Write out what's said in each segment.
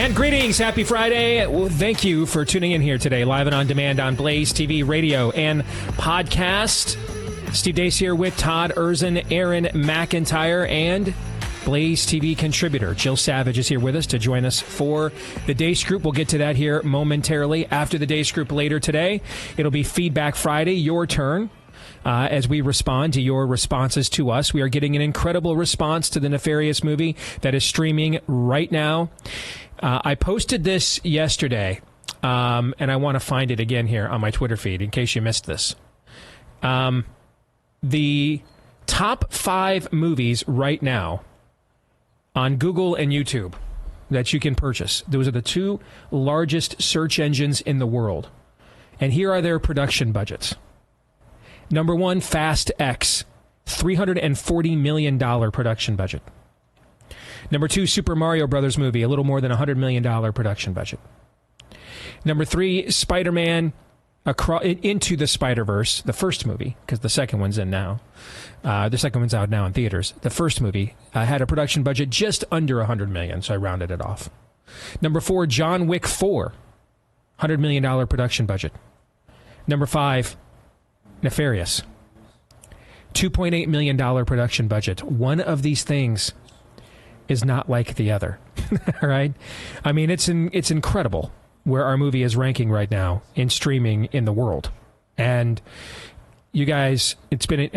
And greetings. Happy Friday. Well, thank you for tuning in here today, live and on demand on Blaze TV radio and podcast. Steve Deace here with Todd Erzin, Aaron McIntyre, and Blaze TV contributor Jill Savage is here with us to join us for the Deace Group. We'll get to that here momentarily. After the Deace Group later today, it'll be Feedback Friday, your turn. As we respond to your responses to us. We are getting an incredible response to the Nefarious movie that is streaming right now. I posted this yesterday, and I want to find it again here on my Twitter feed in case you missed this. The top 5 movies right now on Google and YouTube that you can purchase. Those are the 2 largest search engines in the world. And here are their production budgets. Number 1, Fast X, $340 million production budget. Number 2, Super Mario Brothers movie, a little more than $100 million production budget. Number 3, Spider-Man Into the Spider-Verse, the first movie, because the second one's in now. The second one's out now in theaters. The first movie had a production budget just under $100 million, so I rounded it off. Number 4, John Wick 4, $100 million production budget. Number 5, Nefarious, $2.8 million production budget. One of these things is not like the other. All right? I mean, it's incredible where our movie is ranking right now in streaming in the world. And you guys,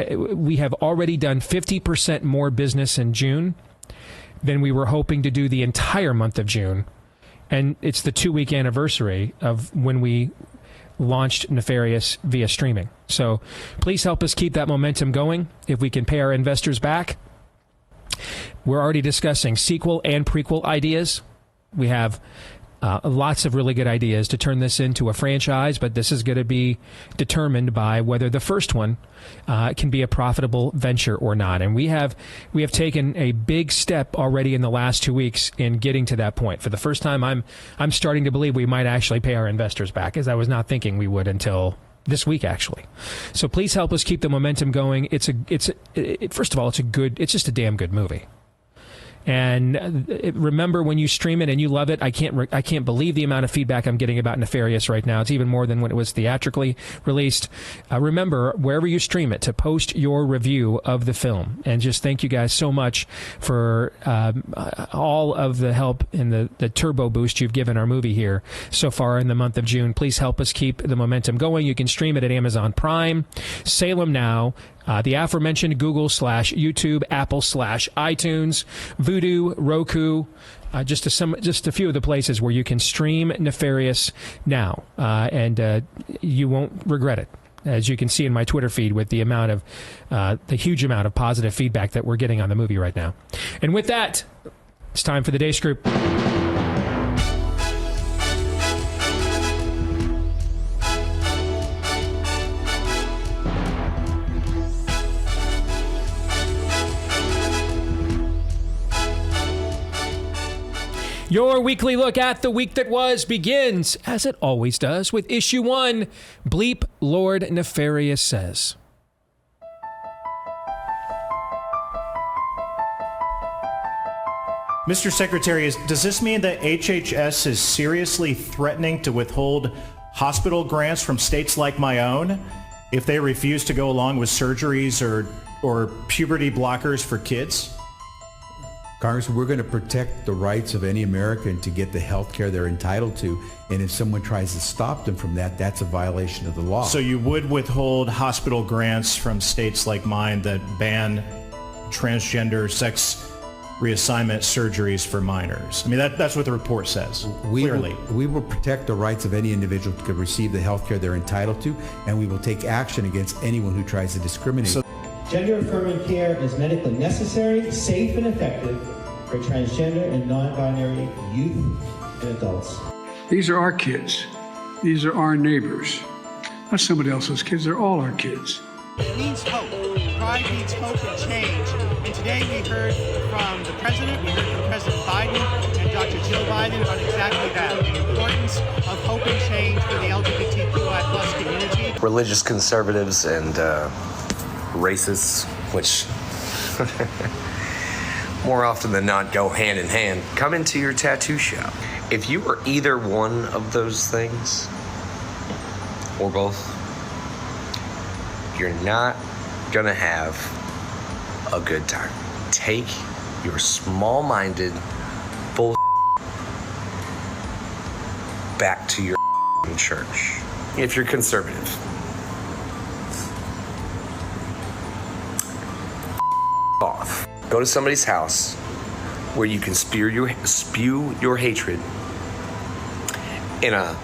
we have already done 50% more business in June than we were hoping to do the entire month of June. And it's the 2-week anniversary of when we launched Nefarious via streaming. So please help us keep that momentum going. If we can pay our investors back, we're already discussing sequel and prequel ideas. We have lots of really good ideas to turn this into a franchise, but this is going to be determined by whether the first one can be a profitable venture or not. And we have taken a big step already in the last 2 weeks in getting to that point. For the first time, I'm starting to believe we might actually pay our investors back, as I was not thinking we would until this week, actually. So please help us keep the momentum going. First of all, it's just a damn good movie. And remember, when you stream it and you love it, I can't believe the amount of feedback I'm getting about Nefarious right now. It's even more than when it was theatrically released. Remember, wherever you stream it, to post your review of the film. And just thank you guys so much for all of the help and the turbo boost you've given our movie here so far in the month of June. Please help us keep the momentum going. You can stream it at Amazon Prime, Salem Now, the aforementioned Google/YouTube, Apple/iTunes, Vudu, Roku, just a few of the places where you can stream Nefarious now, and you won't regret it. As you can see in my Twitter feed with the huge amount of positive feedback that we're getting on the movie right now. And with that, it's time for the Deace Group. Your weekly look at the week that was begins, as it always does, with issue 1, Bleep Lord Nefarious Says. Mr. Secretary, does this mean that HHS is seriously threatening to withhold hospital grants from states like my own if they refuse to go along with surgeries or puberty blockers for kids? Congressman, we're going to protect the rights of any American to get the health care they're entitled to. And if someone tries to stop them from that, that's a violation of the law. So you would withhold hospital grants from states like mine that ban transgender sex reassignment surgeries for minors? I mean, that's what the report says, clearly. We will protect the rights of any individual to receive the health care they're entitled to, and we will take action against anyone who tries to discriminate. Gender-affirming care is medically necessary, safe, and effective for transgender and non-binary youth and adults. These are our kids. These are our neighbors. Not somebody else's kids. They're all our kids. It means hope. Pride means hope and change. And today we heard from the president, we heard from President Biden and Dr. Jill Biden on exactly that, the importance of hope and change for the LGBTQI+ community. Religious conservatives and racists, which more often than not go hand in hand, come into your tattoo shop. If you are either one of those things, or both, you're not gonna have a good time. Take your small-minded bull back to your church. If you're conservative, off. Go to somebody's house where you can spew your hatred in a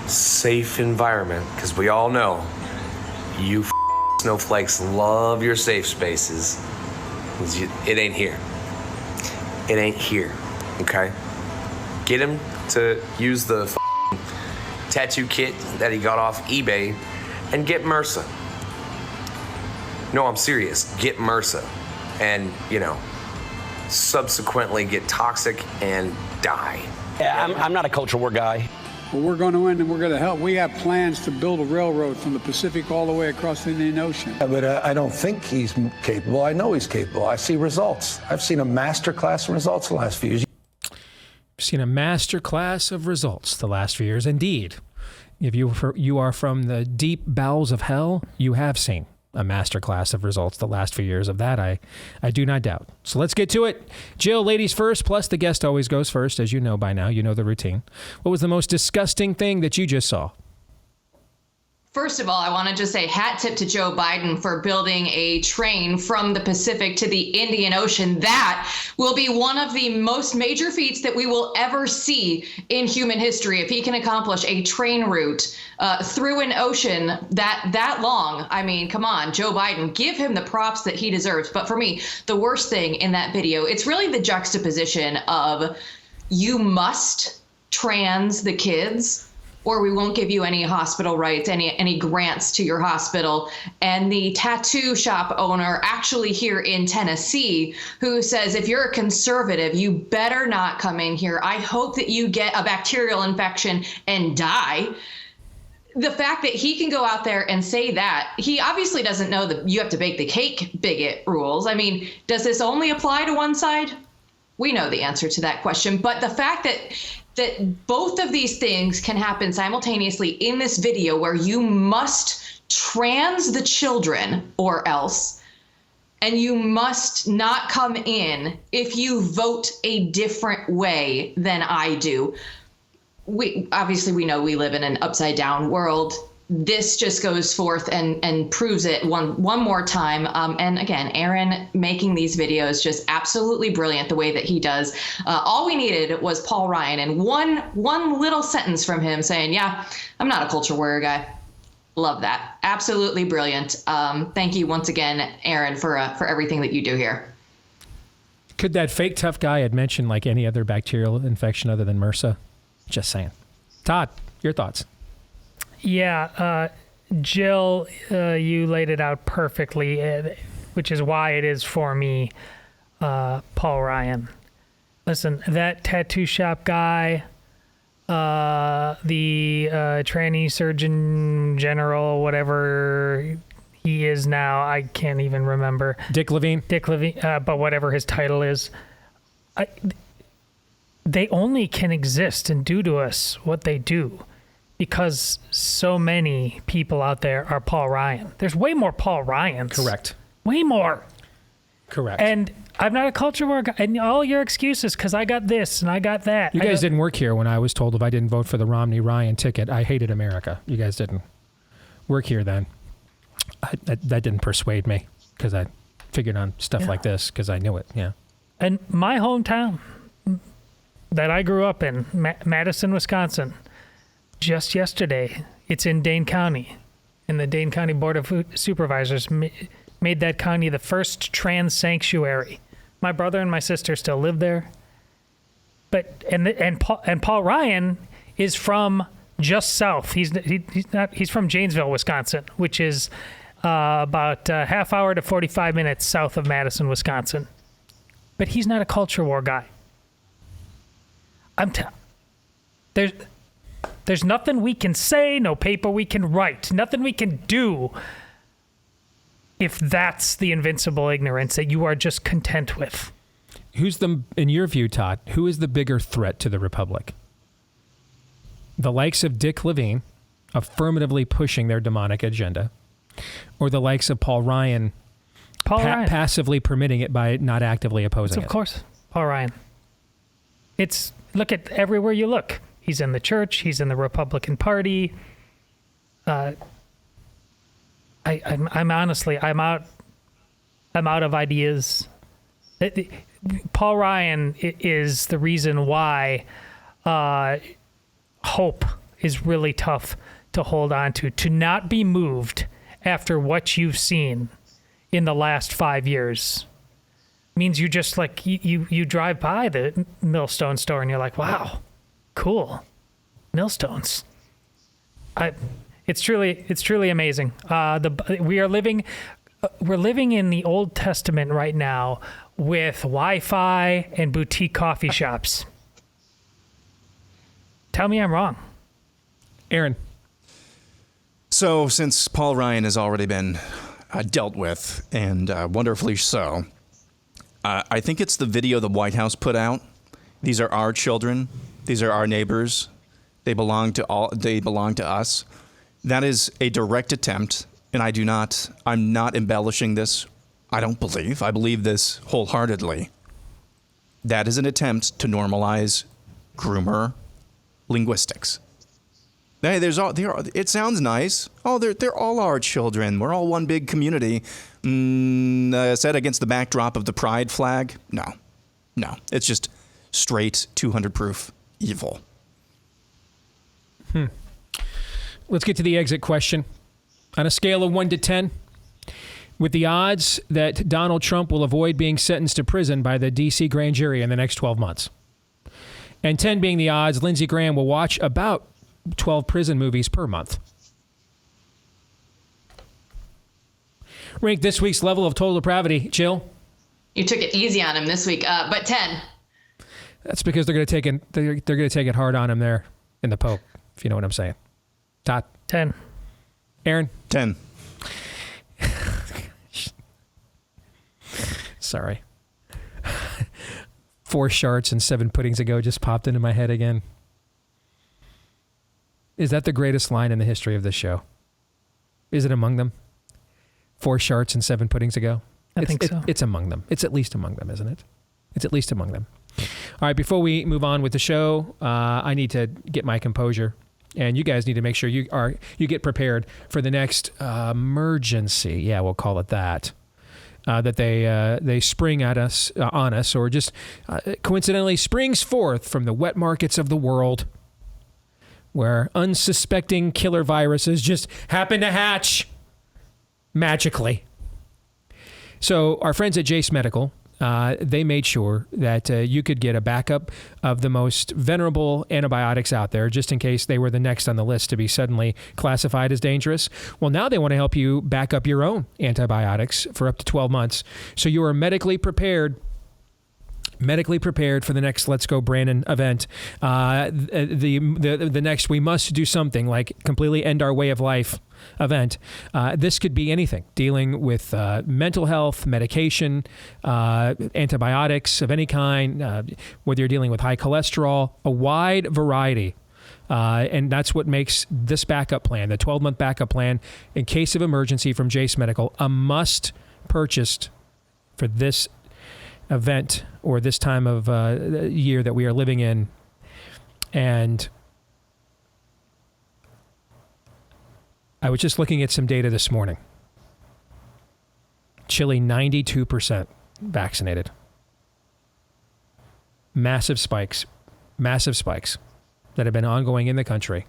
safe environment, because we all know you snowflakes love your safe spaces. It ain't here. It ain't here, okay? Get him to use the tattoo kit that he got off eBay and get MRSA. No, I'm serious. Get MRSA. And, subsequently get toxic and die. Yeah, I'm not a culture war guy. Well, we're going to end and we're going to help. We have plans to build a railroad from the Pacific all the way across the Indian Ocean. Yeah, but I don't think he's capable. I know he's capable. I see results. I've seen a master class of results the last few years. I've seen a master class of results the last few years. Indeed. If you are from the deep bowels of hell, you have seen a master class of results the last few years. Of that, I do not doubt. So let's get to it. Jill, ladies first, plus the guest always goes first, as you know by now. You know the routine. What was the most disgusting thing that you just saw? First of all, I want to just say hat tip to Joe Biden for building a train from the Pacific to the Indian Ocean. That will be one of the most major feats that we will ever see in human history. If he can accomplish a train route through an ocean that long, I mean, come on, Joe Biden, give him the props that he deserves. But for me, the worst thing in that video, it's really the juxtaposition of you must trans the kids, or we won't give you any hospital rights, any grants to your hospital. And the tattoo shop owner actually here in Tennessee, who says, if you're a conservative, you better not come in here. I hope that you get a bacterial infection and die. The fact that he can go out there and say that, he obviously doesn't know that you have to bake the cake bigot rules. I mean, does this only apply to one side? We know the answer to that question. But the fact that both of these things can happen simultaneously in this video, where you must trans the children or else, and you must not come in if you vote a different way than I do. We know we live in an upside down world. This just goes forth and proves it one more time. And again, Aaron making these videos just absolutely brilliant the way that he does. All we needed was Paul Ryan and one little sentence from him saying, yeah, I'm not a culture warrior guy. Love that. Absolutely brilliant. Thank you once again, Aaron, for everything that you do here. Could that fake tough guy had mentioned like any other bacterial infection other than MRSA? Just saying. Todd, your thoughts? Yeah, Jill, you laid it out perfectly, which is why it is for me, Paul Ryan. Listen, that tattoo shop guy, the tranny surgeon general, whatever he is now, I can't even remember. Dick Levine, but whatever his title is, they only can exist and do to us what they do because so many people out there are Paul Ryan. There's way more Paul Ryans. Correct. Way more. Correct. And I'm not a culture war guy. And all your excuses, because I got this and I got that. You guys didn't work here when I was told if I didn't vote for the Romney-Ryan ticket, I hated America. You guys didn't work here then. That didn't persuade me because I figured on stuff like this because I knew it. Yeah. And my hometown that I grew up in, Madison, Wisconsin, just yesterday, it's in Dane County, and the Dane County Board of Supervisors made that county the first trans sanctuary. My brother and my sister still live there, but and Paul Ryan is from just south. He's from Janesville, Wisconsin, which is about a half hour to 45 minutes south of Madison, Wisconsin. But he's not a culture war guy. There's nothing we can say, no paper we can write, nothing we can do if that's the invincible ignorance that you are just content with. In your view, Todd, who is the bigger threat to the Republic? The likes of Dick Levine affirmatively pushing their demonic agenda, or the likes of Paul Ryan passively permitting it by not actively opposing it. Of course, Paul Ryan. Look at everywhere you look. He's in the church. He's in the Republican Party. I'm honestly, I'm out of ideas. Paul Ryan is the reason why hope is really tough to hold on to not be moved after what you've seen in the last 5 years. Means you just like you drive by the millstone store and you're like, wow, cool, millstones. It's truly amazing. We're living in the Old Testament right now with Wi-Fi and boutique coffee shops. Tell me I'm wrong. Aaron. So since Paul Ryan has already been dealt with, and wonderfully so, I think it's the video the White House put out. These are our children. These are our neighbors. They belong to us. That is a direct attempt, and I'm not embellishing this. I believe this wholeheartedly. That is an attempt to normalize groomer linguistics. Hey, it sounds nice. Oh, they're all our children. We're all one big community. Set against the backdrop of the pride flag? No. It's just straight 200 proof evil. Let's get to the exit question. On a scale of 1 to 10, with the odds that Donald Trump will avoid being sentenced to prison by the D.C. grand jury in the next 12 months, and 10 being the odds Lindsey Graham will watch about 12 prison movies per month. Rank this week's level of total depravity. Jill? You took it easy on him this week, but 10. That's because they're going to take it hard on him there in the Pope, if you know what I'm saying. Todd? 10. Aaron? 10. Sorry. 4 sharts and 7 puddings ago just popped into my head again. Is that the greatest line in the history of this show? Is it among them? 4 sharts and 7 puddings ago? I think so. It's among them. It's at least among them, isn't it? It's at least among them. All right, before we move on with the show, I need to get my composure. And you guys need to make sure you get prepared for the next emergency. Yeah, we'll call it that. That they spring at us, on us, or just coincidentally springs forth from the wet markets of the world, where unsuspecting killer viruses just happen to hatch magically. So our friends at Deace Medical, they made sure that you could get a backup of the most venerable antibiotics out there, just in case they were the next on the list to be suddenly classified as dangerous. Well, now they want to help you back up your own antibiotics for up to 12 months. So you are medically prepared for the next Let's Go Brandon event. The next We Must Do Something, like completely end our way of life event. This could be anything, dealing with mental health, medication, antibiotics of any kind, whether you're dealing with high cholesterol, a wide variety. And that's what makes this backup plan, the 12-month backup plan, in case of emergency from Deace Medical, a must purchased for this event or this time of year that we are living in. And I was just looking at some data this morning. Chile, 92% vaccinated. Massive spikes that have been ongoing in the country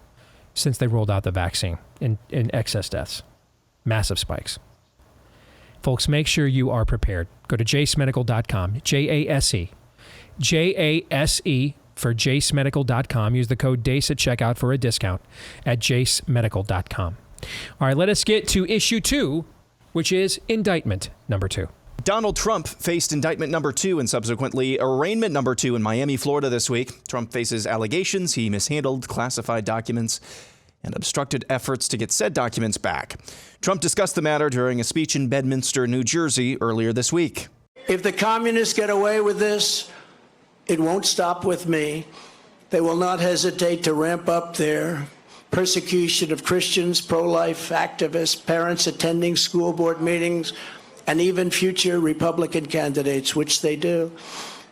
since they rolled out the vaccine in excess deaths. Massive spikes. Folks, make sure you are prepared. Go to jacemedical.com, J-A-S-E. J-A-S-E for jacemedical.com. Use the code DACE at checkout for a discount at jacemedical.com. All right, let us get to issue 2, which is indictment number 2. Donald Trump faced indictment number 2 and subsequently arraignment number 2 in Miami, Florida this week. Trump faces allegations he mishandled classified documents and obstructed efforts to get said documents back. Trump discussed the matter during a speech in Bedminster, New Jersey earlier this week. If the communists get away with this, it won't stop with me. They will not hesitate to ramp up their persecution of Christians, pro-life activists, parents attending school board meetings, and even future Republican candidates, which they do.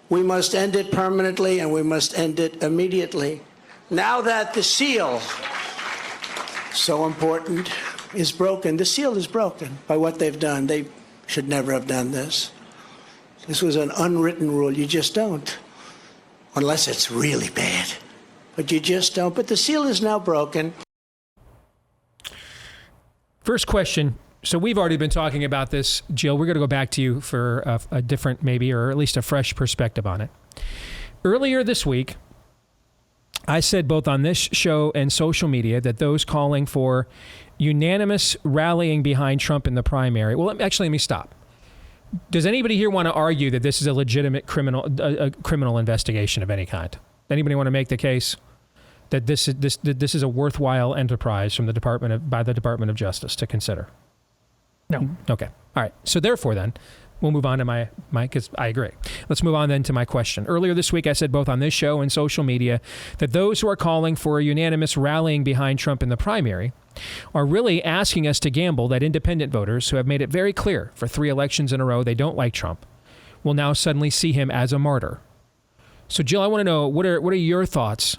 We must end it permanently, and we must end it immediately. Now that the seal, so important, is broken, the seal is broken by what they've done. They should never have done this. This was an unwritten rule. You just don't, unless it's really bad. But you just don't. But the seal is now broken. First question. So we've already been talking about this, Jill. We're going to go back to you for a different, maybe, or at least a fresh perspective on it. Earlier this week, I said both on this show and social media that those calling for unanimous rallying behind Trump in the primary. Well, actually, let me stop. Does anybody here want to argue that this is a legitimate criminal investigation of any kind? Anybody want to make the case that this is a worthwhile enterprise from by the Department of Justice to consider? No. Okay. All right. So therefore, then, we'll move on to my because I agree. Let's move on then to my question. Earlier this week, I said both on this show and social media that those who are calling for a unanimous rallying behind Trump in the primary are really asking us to gamble that independent voters who have made it very clear for 3 elections in a row they don't like Trump will now suddenly see him as a martyr. So, Jill, I want to know, what are your thoughts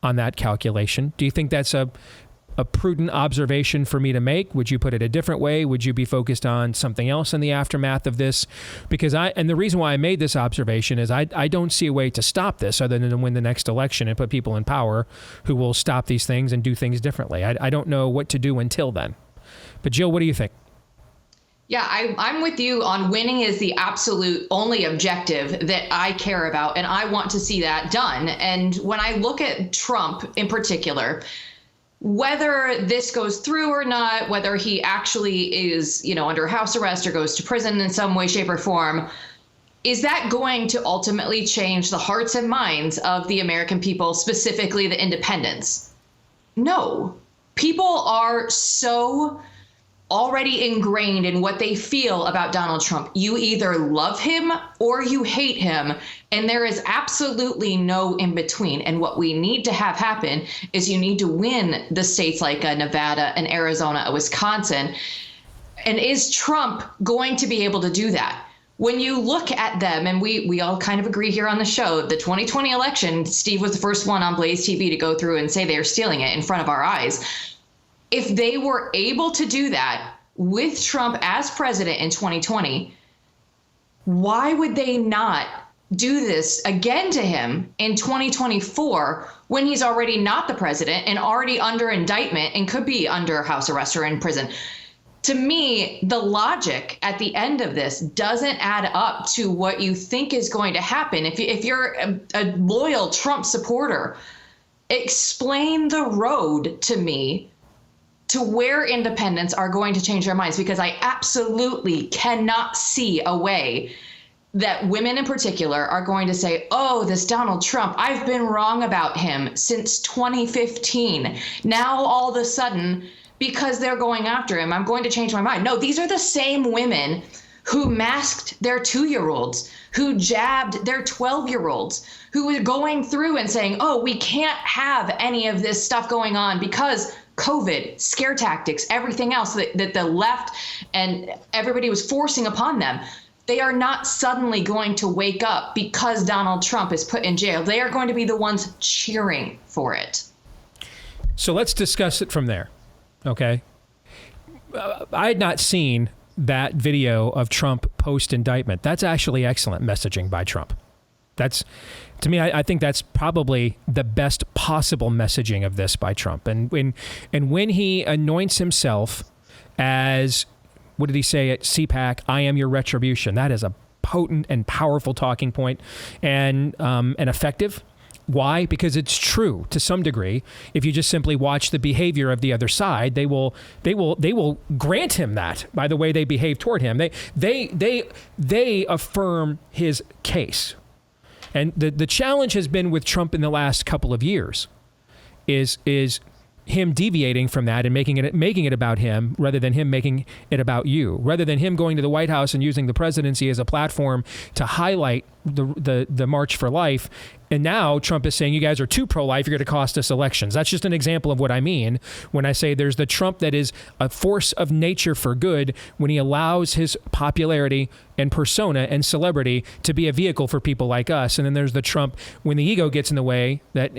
on that calculation? Do you think that's a prudent observation for me to make? Would you put it a different way? Would you be focused on something else in the aftermath of this? Because the reason why I made this observation is I don't see a way to stop this other than to win the next election and put people in power who will stop these things and do things differently. I don't know what to do until then. But Jill, what do you think? Yeah, I'm with you on winning is the absolute only objective that I care about, and I want to see that done. And when I look at Trump in particular, whether this goes through or not, whether he actually is, under house arrest or goes to prison in some way, shape, or form, is that going to ultimately change the hearts and minds of the American people, specifically the independents? No. People are so already ingrained in what they feel about Donald Trump. You either love him or you hate him, and there is absolutely no in between. And what we need to have happen is you need to win the states like Nevada and Arizona and Wisconsin. And is Trump going to be able to do that? When you look at them, and we all kind of agree here on the show, the 2020 election, Steve was the first one on BlazeTV to go through and say they're stealing it in front of our eyes. If they were able to do that with Trump as president in 2020, why would they not do this again to him in 2024 when he's already not the president and already under indictment and could be under house arrest or in prison? To me, the logic at the end of this doesn't add up to what you think is going to happen. If you're a loyal Trump supporter, explain the road to me to where independents are going to change their minds, because I absolutely cannot see a way that women in particular are going to say, oh, this Donald Trump, I've been wrong about him since 2015. Now, all of a sudden, because they're going after him, I'm going to change my mind. No, these are the same women who masked their 2-year-olds, who jabbed their 12-year-olds, who were going through and saying, oh, we can't have any of this stuff going on because COVID, scare tactics, everything else that the left and everybody was forcing upon them. They are not suddenly going to wake up because Donald Trump is put in jail. They are going to be the ones cheering for it. So let's discuss it from there, okay? I had not seen that video of Trump post-indictment. That's actually excellent messaging by Trump. That's, to me, I think that's probably the best possible messaging of this by Trump. And when he anoints himself as, what did he say at CPAC? I am your retribution. That is a potent and powerful talking point, and effective. Why? Because it's true to some degree. If you just simply watch the behavior of the other side, they will grant him that by the way they behave toward him. They affirm his case. And the challenge has been with Trump in the last couple of years is him deviating from that and making it about him rather than him making it about you, rather than him going to the White House and using the presidency as a platform to highlight the March for Life. And now Trump is saying, you guys are too pro-life, you're going to cost us elections. That's just an example of what I mean when I say there's the Trump that is a force of nature for good when he allows his popularity and persona and celebrity to be a vehicle for people like us. And then there's the Trump when the ego gets in the way, that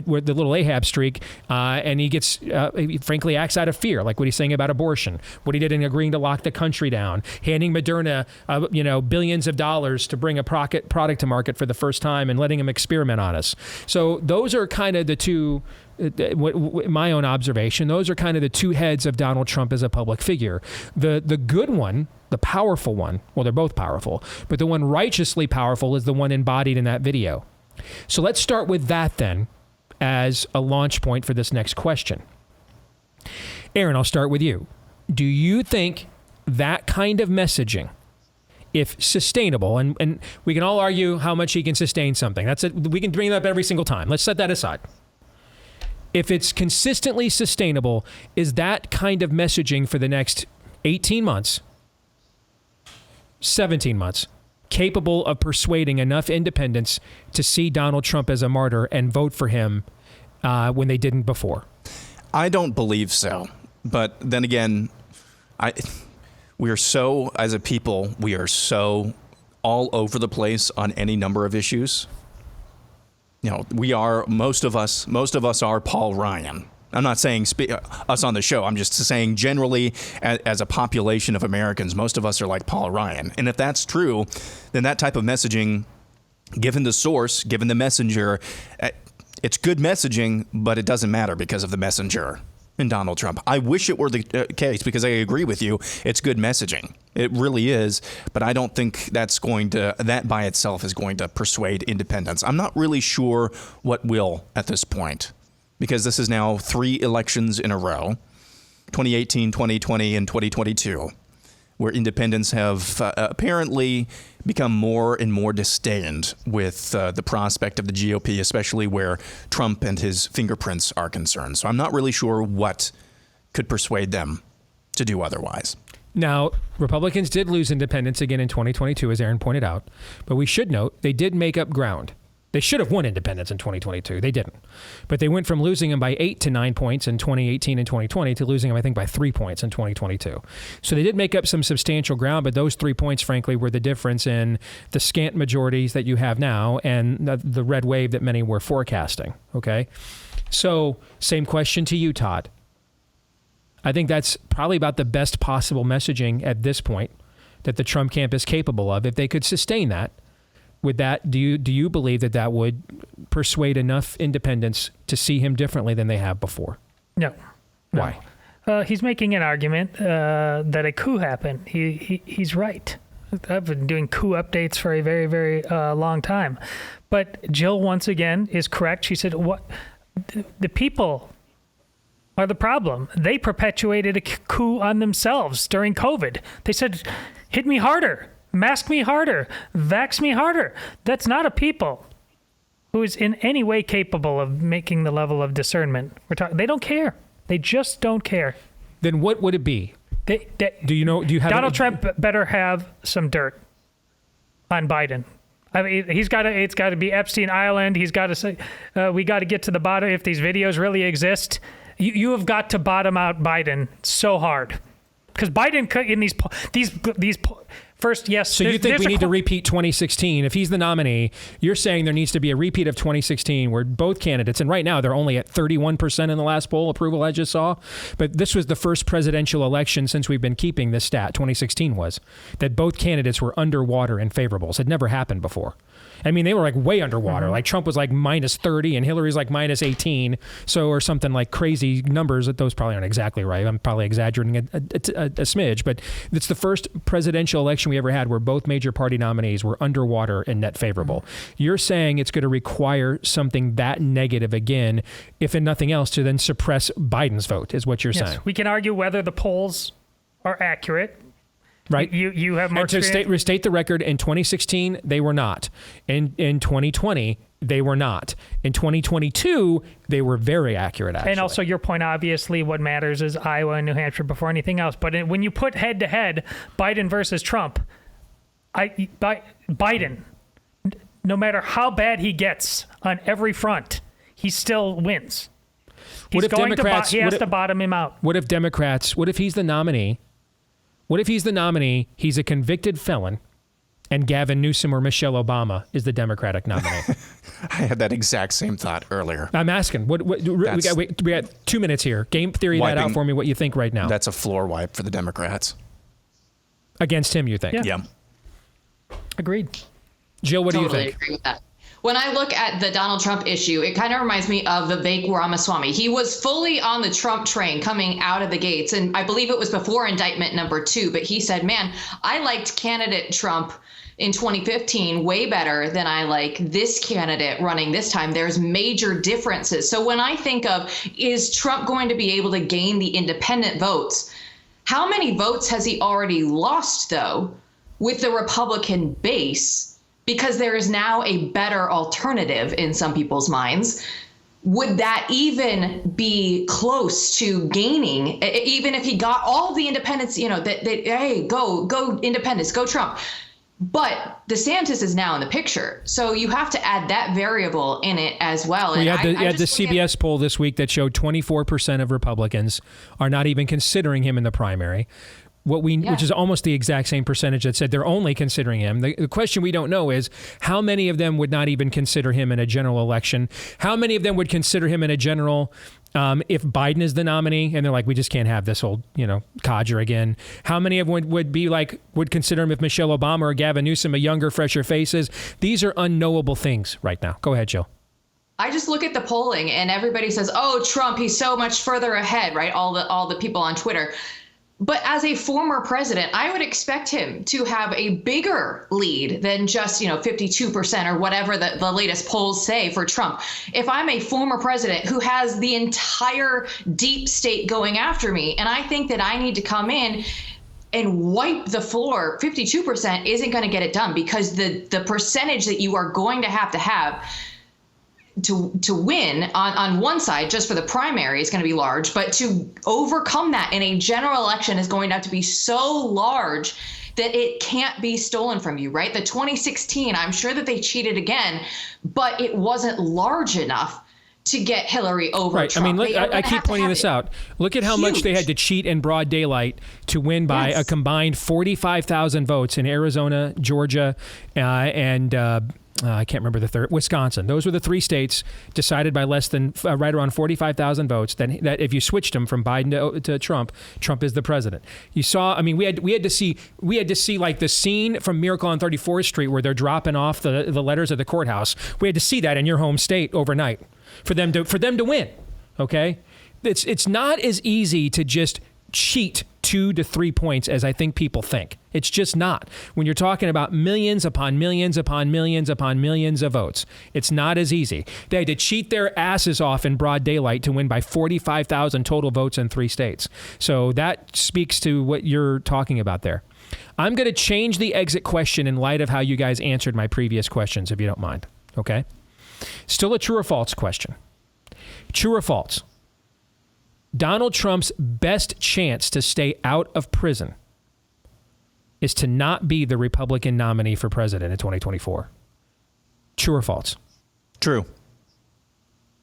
with the little Ahab streak, and he gets, he frankly acts out of fear, like what he's saying about abortion, what he did in agreeing to lock the country down, handing Moderna, billions of dollars to bring a product to market for the first time and letting him experiment on us. So those are kind of the two, my own observation, those are kind of the two heads of Donald Trump as a public figure. The good one, the powerful one, well, they're both powerful, but the one righteously powerful is the one embodied in that video. So let's start with that then as a launch point for this next question. Aaron, I'll start with you. Do you think that kind of messaging, if sustainable, and we can all argue how much he can sustain something. That's it. We can bring it up every single time. Let's set that aside. If it's consistently sustainable, is that kind of messaging for the next 18 months, 17 months, capable of persuading enough independents to see Donald Trump as a martyr and vote for him when they didn't before? I don't believe so. But then again, we are so, as a people, we are so all over the place on any number of issues. We are, most of us are Paul Ryan. I'm not saying us on the show. I'm just saying generally as a population of Americans, most of us are like Paul Ryan. And if that's true, then that type of messaging, given the source, given the messenger, it's good messaging, but it doesn't matter because of the messenger. And Donald Trump. I wish it were the case because I agree with you. It's good messaging. It really is. But I don't think that by itself is going to persuade independents. I'm not really sure what will at this point, because this is now 3 elections in a row, 2018, 2020, and 2022, where independents have apparently become more and more disdained with the prospect of the GOP, especially where Trump and his fingerprints are concerned. So I'm not really sure what could persuade them to do otherwise. Now, Republicans did lose independents again in 2022, as Aaron pointed out. But we should note they did make up ground. They should have won independents in 2022. They didn't. But they went from losing them by 8 to 9 points in 2018 and 2020 to losing them, I think, by 3 points in 2022. So they did make up some substantial ground, but those 3 points, frankly, were the difference in the scant majorities that you have now and the red wave that many were forecasting. Okay? So same question to you, Todd. I think that's probably about the best possible messaging at this point that the Trump camp is capable of. If they could sustain that, with that, do you believe that would persuade enough independents to see him differently than they have before? No. Why? He's making an argument that a coup happened. He's right. I've been doing coup updates for a very, very long time. But Jill, once again, is correct. She said, "What? The people are the problem. They perpetuated a coup on themselves during COVID. They said, hit me harder. Mask me harder, vax me harder." That's not a people who is in any way capable of making the level of discernment. They don't care. They just don't care. Then what would it be? Do you have Donald Trump better have some dirt on Biden. I mean, it's got to be Epstein Island. He's got to say, we got to get to the bottom. If these videos really exist, you have got to bottom out Biden so hard, because Biden in these first, yes. So you think we need to repeat 2016? If he's the nominee, you're saying there needs to be a repeat of 2016 where both candidates, and right now they're only at 31% in the last poll approval I just saw, but this was the first presidential election since we've been keeping this stat, 2016 was, that both candidates were underwater in favorables. It never happened before. I mean, they were like way underwater. Like Trump was like minus 30 and Hillary's like minus 18. So, or something like crazy numbers. Those probably aren't exactly right. I'm probably exaggerating a smidge, but it's the first presidential election we ever had where both major party nominees were underwater and net favorable. You're saying it's going to require something that negative again, if in nothing else, to then suppress Biden's vote, is what you're saying. We can argue whether the polls are accurate. Right. You have more. And to restate the record, in 2016, they were not. In 2020, they were not. In 2022, they were very accurate, actually. And also your point, obviously, what matters is Iowa and New Hampshire before anything else. But when you put head-to-head Biden versus Trump, Biden, no matter how bad he gets on every front, he still wins. He has to bottom him out. What if he's the nominee? What if he's the nominee, he's a convicted felon, and Gavin Newsom or Michelle Obama is the Democratic nominee? I had that exact same thought earlier. I'm asking. We got 2 minutes here. Game theory that out for me, what you think right now. That's a floor wipe for the Democrats. Against him, you think? Yeah. Agreed. Jill, what do you think? Totally agree with that. When I look at the Donald Trump issue, it kind of reminds me of Vivek Ramaswamy. He was fully on the Trump train coming out of the gates. And I believe it was before indictment number 2. But he said, man, I liked candidate Trump in 2015 way better than I like this candidate running this time. There's major differences. So when I think of, is Trump going to be able to gain the independent votes? How many votes has he already lost, though, with the Republican base? Because there is now a better alternative in some people's minds. Would that even be close to gaining, even if he got all the independents, hey, go independents, go Trump. But DeSantis is now in the picture. So you have to add that variable in it as well. You had the CBS poll this week that showed 24% of Republicans are not even considering him in the primary. Which is almost the exact same percentage that said they're only considering him. The question we don't know is how many of them would not even consider him in a general election? How many of them would consider him in a general if Biden is the nominee and they're like, we just can't have this old, codger again? How many of them would consider him if Michelle Obama or Gavin Newsom, a younger, fresher faces? These are unknowable things right now. Go ahead, Jill. I just look at the polling and everybody says, oh, Trump, he's so much further ahead, right? All the people on Twitter. But as a former president, I would expect him to have a bigger lead than just, 52% or whatever the latest polls say for Trump. If I'm a former president who has the entire deep state going after me, and I think that I need to come in and wipe the floor, 52% isn't going to get it done, because the percentage that you are going to have to win on one side just for the primary is going to be large, but to overcome that in a general election is going to have to be so large that it can't be stolen from you, right? The 2016, I'm sure that they cheated again, but it wasn't large enough to get Hillary over right. Trump. I mean, I keep pointing this out. Look at how much they had to cheat in broad daylight to win by a combined 45,000 votes in Arizona, Georgia, and I can't remember the third, Wisconsin. Those were the 3 states decided by less than right around 45,000 votes. That if you switched them from Biden to Trump is the president. You saw. I mean, we had to see like the scene from Miracle on 34th Street where they're dropping off the letters at the courthouse. We had to see that in your home state overnight for them to win. Okay, it's not as easy to just cheat 2 to 3 points as I think people think. It's just not. When you're talking about millions upon millions upon millions upon millions of votes, it's not as easy. They had to cheat their asses off in broad daylight to win by 45,000 total votes in 3 states. So that speaks to what you're talking about there. I'm going to change the exit question in light of how you guys answered my previous questions, if you don't mind. Okay? Still a true or false question. True or false? Donald Trump's best chance to stay out of prison is to not be the Republican nominee for president in 2024. True or false? True.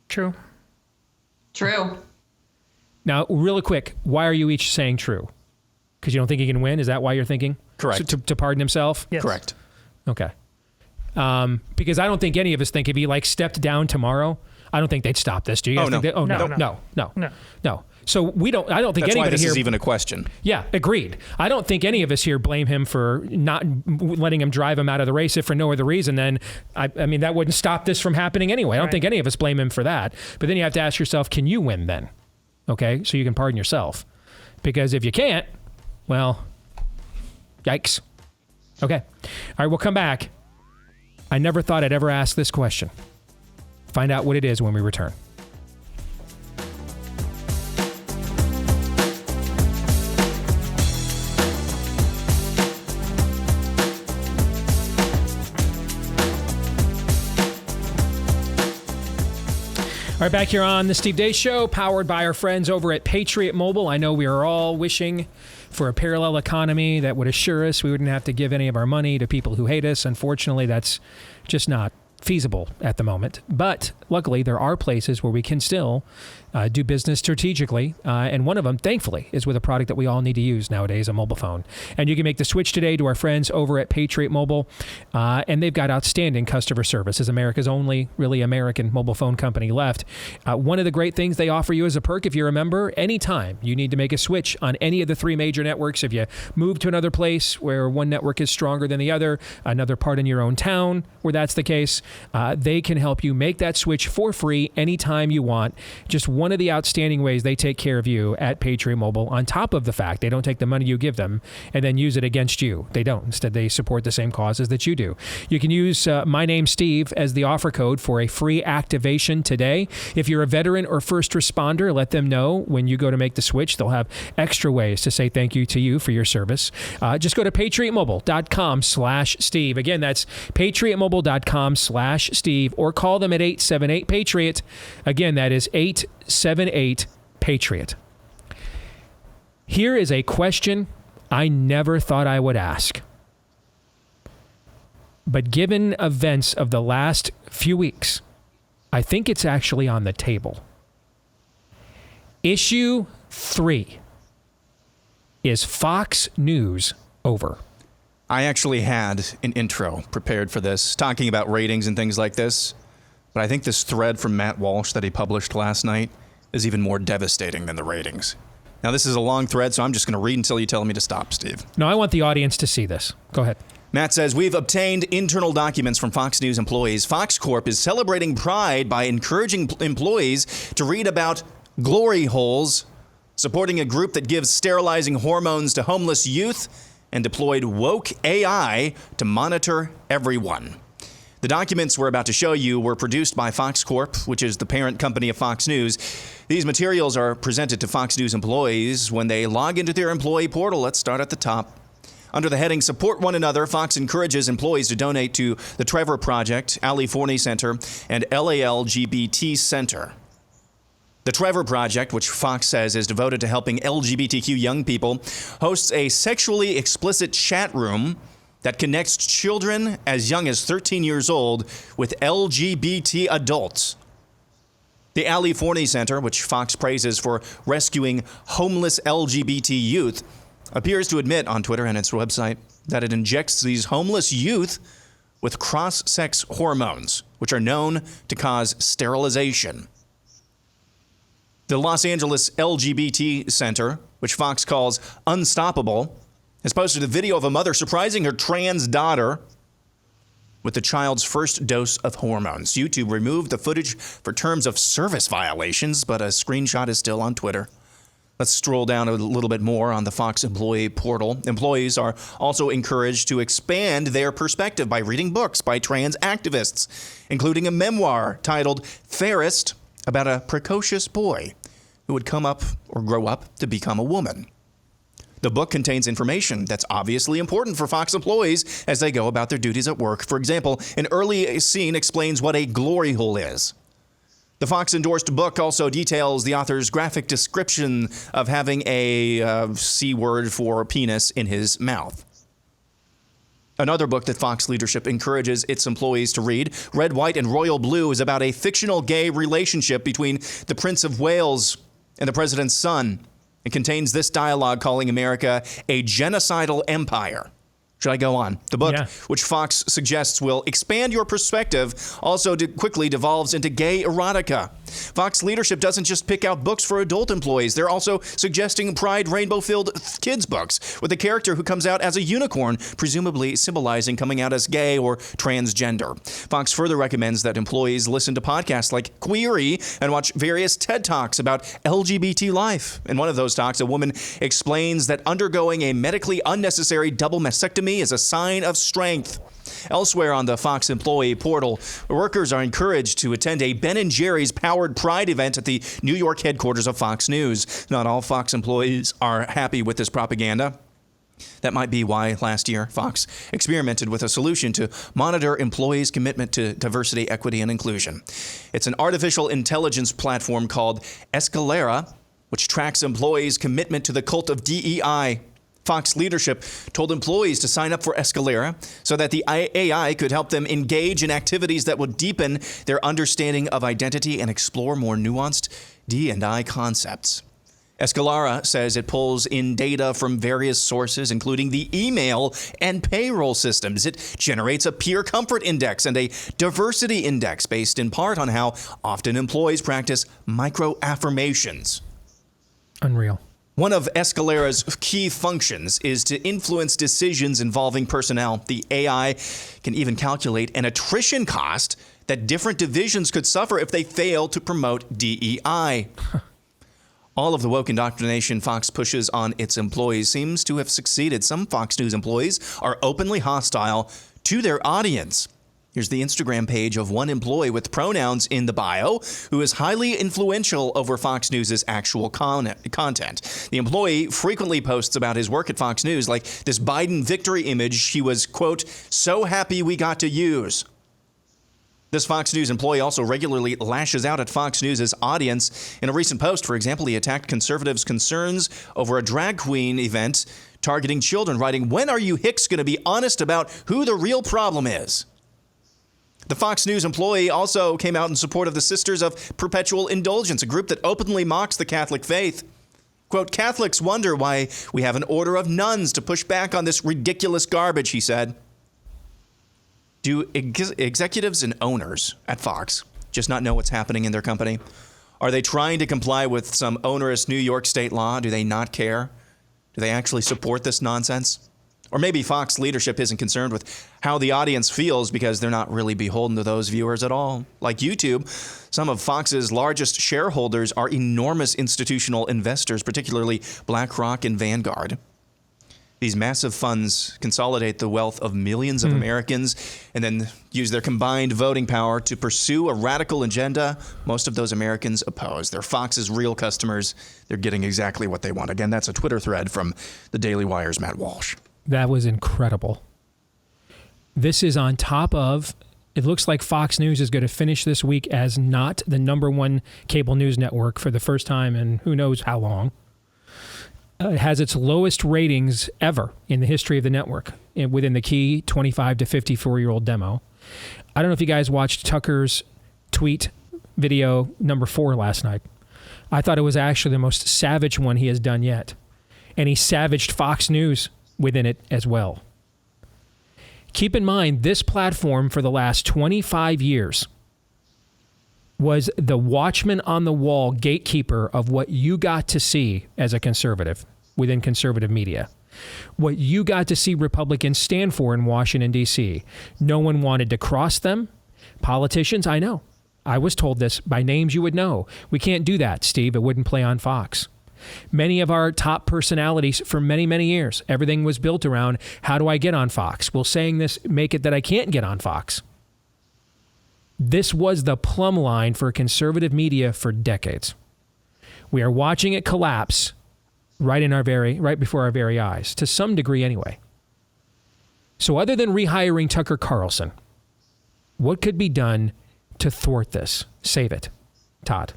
True. True. Now, really quick, why are you each saying true? Because you don't think he can win? Is that why you're thinking? Correct. So, to pardon himself? Yes. Correct. Okay. Because I don't think any of us think if he stepped down tomorrow, I don't think they'd stop this. Do you guys think that? No. So I don't think That's anybody why this here is even a question. Yeah, agreed. I don't think any of us here blame him for not letting him drive him out of the race if for no other reason. Then I mean, that wouldn't stop this from happening anyway. I don't think any of us blame him for that. But then you have to ask yourself, can you win then? Okay, so you can pardon yourself. Because if you can't, well, yikes. Okay. All right, we'll come back. I never thought I'd ever ask this question. Find out what it is when we return. All right, back here on the Steve Deace Show, powered by our friends over at Patriot Mobile. I know we are all wishing for a parallel economy that would assure us we wouldn't have to give any of our money to people who hate us. Unfortunately, that's just not feasible at the moment. But luckily, there are places where we can still do business strategically. And one of them, thankfully, is with a product that we all need to use nowadays, a mobile phone. And you can make the switch today to our friends over at Patriot Mobile. And they've got outstanding customer service as America's only really American mobile phone company left. One of the great things they offer you as a perk, if you're a member, anytime you need to make a switch on any of the 3 major networks, if you move to another place where one network is stronger than the other, another part in your own town where that's the case, they can help you make that switch for free anytime you want. Just one of the outstanding ways they take care of you at Patriot Mobile, on top of the fact they don't take the money you give them and then use it against you. They don't. Instead, they support the same causes that you do. You can use my name, Steve, as the offer code for a free activation today. If you're a veteran or first responder, let them know when you go to make the switch. They'll have extra ways to say thank you to you for your service. Just go to patriotmobile.com/Steve. Again, that's patriotmobile.com/Steve, or call them at 878-PATRIOT. Again, that is 878-PATRIOT. Here is a question I never thought I would ask. But given events of the last few weeks, I think it's actually on the table. Issue 3. Is Fox News over? I actually had an intro prepared for this, talking about ratings and things like this. But I think this thread from Matt Walsh that he published last night is even more devastating than the ratings. Now, this is a long thread, so I'm just going to read until you tell me to stop, Steve. No, I want the audience to see this. Go ahead. Matt says, we've obtained internal documents from Fox News employees. Fox Corp is celebrating Pride by encouraging employees to read about glory holes, supporting a group that gives sterilizing hormones to homeless youth, and deployed woke AI to monitor everyone. The documents we're about to show you were produced by Fox Corp, which is the parent company of Fox News. These materials are presented to Fox News employees when they log into their employee portal. Let's start at the top. Under the heading Support One Another, Fox encourages employees to donate to the Trevor Project, Ali Forney Center, and LALGBT Center. The Trevor Project, which Fox says is devoted to helping LGBTQ young people, hosts a sexually explicit chat room that connects children as young as 13 years old with LGBT adults. The Ali Forney Center, which Fox praises for rescuing homeless LGBT youth, appears to admit on Twitter and its website that it injects these homeless youth with cross-sex hormones, which are known to cause sterilization. The Los Angeles LGBT Center, which Fox calls Unstoppable, has posted a video of a mother surprising her trans daughter with the child's first dose of hormones. YouTube removed the footage for terms of service violations, but a screenshot is still on Twitter. Let's stroll down a little bit more on the Fox employee portal. Employees are also encouraged to expand their perspective by reading books by trans activists, including a memoir titled Fairest, about a precocious boy who would come up or grow up to become a woman. The book contains information that's obviously important for Fox employees as they go about their duties at work. For example, an early scene explains what a glory hole is. The Fox-endorsed book also details the author's graphic description of having a C word for penis in his mouth. Another book that Fox leadership encourages its employees to read, Red, White, and Royal Blue, is about a fictional gay relationship between the Prince of Wales and the president's son. It contains this dialogue calling America a genocidal empire. Should I go on? The book, which Fox suggests will expand your perspective, also quickly devolves into gay erotica. Fox leadership doesn't just pick out books for adult employees. They're also suggesting Pride rainbow-filled kids' books with a character who comes out as a unicorn, presumably symbolizing coming out as gay or transgender. Fox further recommends that employees listen to podcasts like Query and watch various TED Talks about LGBT life. In one of those talks, a woman explains that undergoing a medically unnecessary double mastectomy is a sign of strength. Elsewhere on the Fox employee portal, workers are encouraged to attend a Ben & Jerry's powered Pride event at the New York headquarters of Fox News. Not all Fox employees are happy with this propaganda. That might be why last year Fox experimented with a solution to monitor employees' commitment to diversity, equity, and inclusion. It's an artificial intelligence platform called Escalera, which tracks employees' commitment to the cult of DEI. Fox leadership told employees to sign up for Escalera so that the AI could help them engage in activities that would deepen their understanding of identity and explore more nuanced D&I concepts. Escalera says it pulls in data from various sources, including the email and payroll systems. It generates a peer comfort index and a diversity index based in part on how often employees practice micro-affirmations. Unreal. One of Escalera's key functions is to influence decisions involving personnel. The AI can even calculate an attrition cost that different divisions could suffer if they fail to promote DEI. All of the woke indoctrination Fox pushes on its employees seems to have succeeded. Some Fox News employees are openly hostile to their audience. Here's the Instagram page of one employee with pronouns in the bio who is highly influential over Fox News' actual content. The employee frequently posts about his work at Fox News, like this Biden victory image he was, quote, so happy we got to use. This Fox News employee also regularly lashes out at Fox News' audience. In a recent post, for example, he attacked conservatives' concerns over a drag queen event targeting children, writing, when are you hicks going to be honest about who the real problem is? The Fox News employee also came out in support of the Sisters of Perpetual Indulgence, a group that openly mocks the Catholic faith. Quote, Catholics wonder why we have an order of nuns to push back on this ridiculous garbage, he said. Do executives and owners at Fox just not know what's happening in their company? Are they trying to comply with some onerous New York state law? Do they not care? Do they actually support this nonsense? Or maybe Fox leadership isn't concerned with how the audience feels because they're not really beholden to those viewers at all. Like YouTube, some of Fox's largest shareholders are enormous institutional investors, particularly BlackRock and Vanguard. These massive funds consolidate the wealth of millions of Americans and then use their combined voting power to pursue a radical agenda most of those Americans oppose. They're Fox's real customers. They're getting exactly what they want. Again, that's a Twitter thread from the Daily Wire's Matt Walsh. That was incredible. This is on top of, it looks like Fox News is going to finish this week as not the #1 cable news network for the first time in who knows how long. It has its lowest ratings ever in the history of the network within the key 25 to 54-year-old demo. I don't know if you guys watched Tucker's tweet video number 4 last night. I thought it was actually the most savage one he has done yet. And he savaged Fox News within it as well. Keep in mind, this platform for the last 25 years was the watchman on the wall gatekeeper of what you got to see as a conservative within conservative media. What you got to see Republicans stand for in Washington, D.C. No one wanted to cross them. Politicians, I know. I was told this by names you would know. We can't do that, Steve. It wouldn't play on Fox. Many of our top personalities for many, many years, everything was built around, how do I get on Fox? Will saying this make it that I can't get on Fox? This was the plumb line for conservative media for decades. We are watching it collapse right before our very eyes, to some degree anyway. So other than rehiring Tucker Carlson, what could be done to thwart this? Save it. Todd.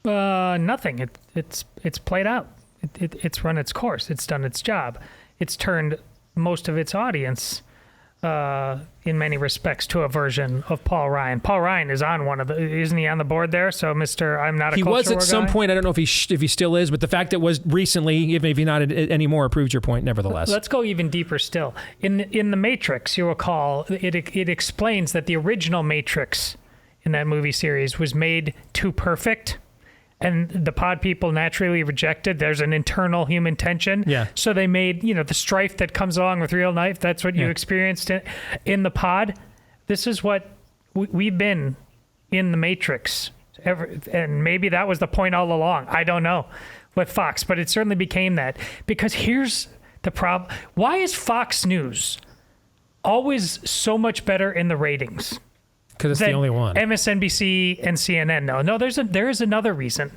Nothing. It's played out. It's run its course. It's done its job. It's turned most of its audience in many respects to a version of Paul Ryan. Paul Ryan is on isn't he on the board there? So Mr. I'm not a culture war guy. He was at some point. I don't know if he still is, but the fact that it was recently, even if he's not anymore, proves your point nevertheless. Let's go even deeper still. In The Matrix, you'll recall, it explains that the original Matrix in that movie series was made too perfect. And the pod people naturally rejected. There's an internal human tension. Yeah. So they made, the strife that comes along with real life. That's what you experienced in the pod. This is what we've been in the Matrix. And maybe that was the point all along. I don't know with Fox, but it certainly became that. Because here's the problem. Why is Fox News always so much better in the ratings? Because it's the only one. MSNBC and CNN. No, there is another reason.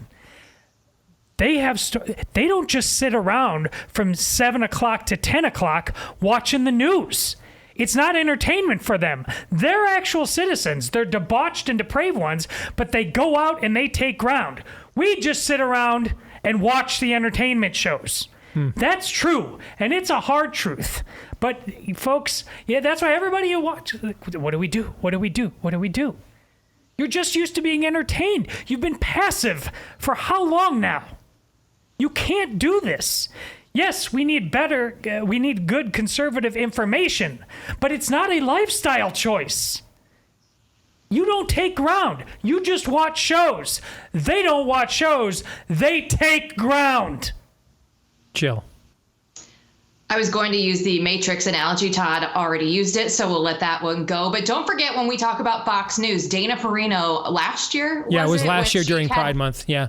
They don't just sit around from 7 o'clock to 10 o'clock watching the news. It's not entertainment for them. They're actual citizens. They're debauched and depraved ones, but they go out and they take ground. We just sit around and watch the entertainment shows. That's true, and it's a hard truth. But folks, that's why everybody you watch, what do we do? What do we do? What do we do? You're just used to being entertained. You've been passive for how long now? You can't do this. Yes, we need good conservative information, but it's not a lifestyle choice. You don't take ground. You just watch shows. They don't watch shows. They take ground. Jill. I was going to use the Matrix analogy. Todd already used it, so we'll let that one go. But don't forget when we talk about Fox News, Dana Perino last year? Yeah, it was last year during Pride Month. Yeah.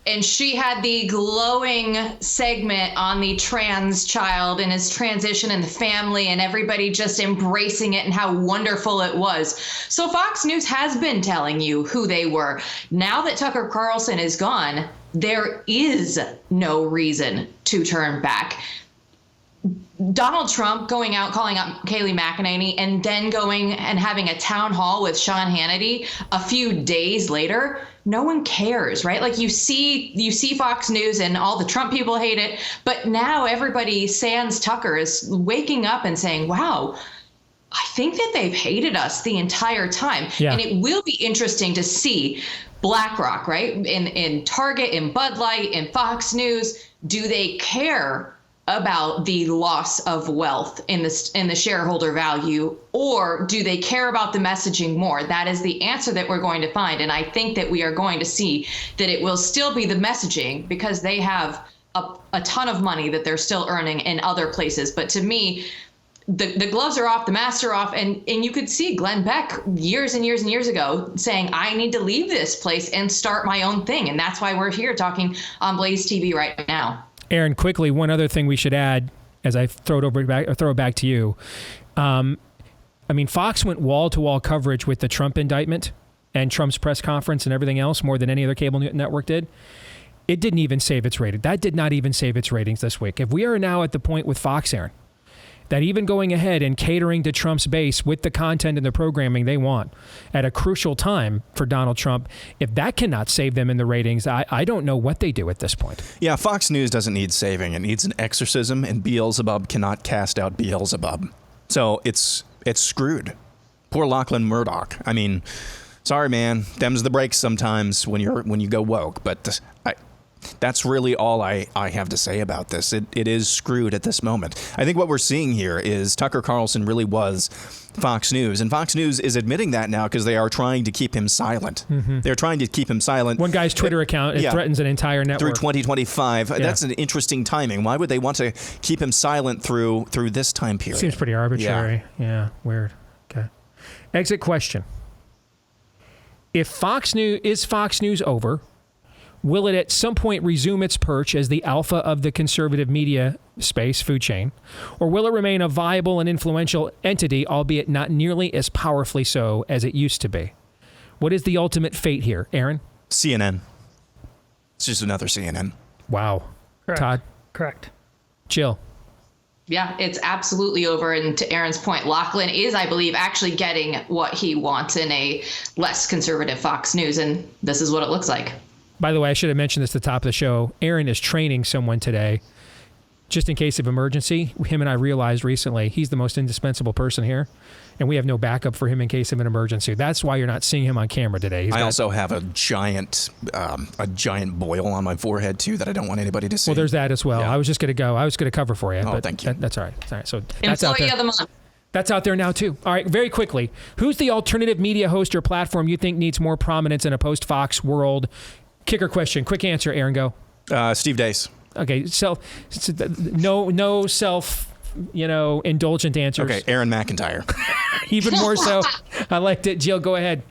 And she had the glowing segment on the trans child and his transition and the family and everybody just embracing it and how wonderful it was. So Fox News has been telling you who they were. Now that Tucker Carlson is gone, there is no reason to turn back. Donald Trump going out, calling up Kayleigh McEnany, and then going and having a town hall with Sean Hannity a few days later, no one cares, right? Like you see Fox News and all the Trump people hate it, but now everybody sans Tucker is waking up and saying, wow, I think that they've hated us the entire time. Yeah. And it will be interesting to see BlackRock, right? In Target, in Bud Light, in Fox News, do they care about the loss of wealth in the shareholder value, or do they care about the messaging more? That is the answer that we're going to find. And I think that we are going to see that it will still be the messaging because they have a ton of money that they're still earning in other places. But to me, the gloves are off, the masks are off, and you could see Glenn Beck years and years and years ago saying, I need to leave this place and start my own thing. And that's why we're here talking on BlazeTV right now. Aaron, quickly, one other thing we should add as I throw it back to you. I mean, Fox went wall-to-wall coverage with the Trump indictment and Trump's press conference and everything else more than any other cable network did. It didn't even save its rating. That did not even save its ratings this week. If we are now at the point with Fox, Aaron, that even going ahead and catering to Trump's base with the content and the programming they want at a crucial time for Donald Trump, if that cannot save them in the ratings, I don't know what they do at this point. Yeah, Fox News doesn't need saving. It needs an exorcism, and Beelzebub cannot cast out Beelzebub. So it's screwed. Poor Lachlan Murdoch. I mean, sorry, man. Them's the breaks sometimes when you go woke, but that's really all I have to say about this. It is screwed at this moment. I think what we're seeing here is Tucker Carlson really was Fox News. And Fox News is admitting that now because they are trying to keep him silent. Mm-hmm. They're trying to keep him silent. One guy's Twitter account threatens an entire network. Through 2025. Yeah. That's an interesting timing. Why would they want to keep him silent through this time period? Seems pretty arbitrary. Yeah, weird. Okay. Exit question. If Fox News over, will it at some point resume its perch as the alpha of the conservative media space food chain? Or will it remain a viable and influential entity, albeit not nearly as powerfully so as it used to be? What is the ultimate fate here, Aaron? CNN. It's just another CNN. Wow. Correct. Todd? Correct. Jill? Yeah, it's absolutely over. And to Aaron's point, Lachlan is, I believe, actually getting what he wants in a less conservative Fox News. And this is what it looks like. By the way, I should have mentioned this at the top of the show. Aaron is training someone today, just in case of emergency. Him and I realized recently he's the most indispensable person here, and we have no backup for him in case of an emergency. That's why you're not seeing him on camera today. I also have a giant boil on my forehead too that I don't want anybody to see. Well, there's that as well. Yeah. I was just going to go. I was going to cover for you. Oh, thank you. That's all right. That's all right. So that's out Employee there. of the month. That's out there now too. All right, very quickly, who's the alternative media host or platform you think needs more prominence in a post-Fox world? Kicker question. Quick answer, Aaron, go. Steve Deace. Okay, no self, indulgent answers. Okay, Aaron McIntyre. Even more so. I liked it. Jill, go ahead.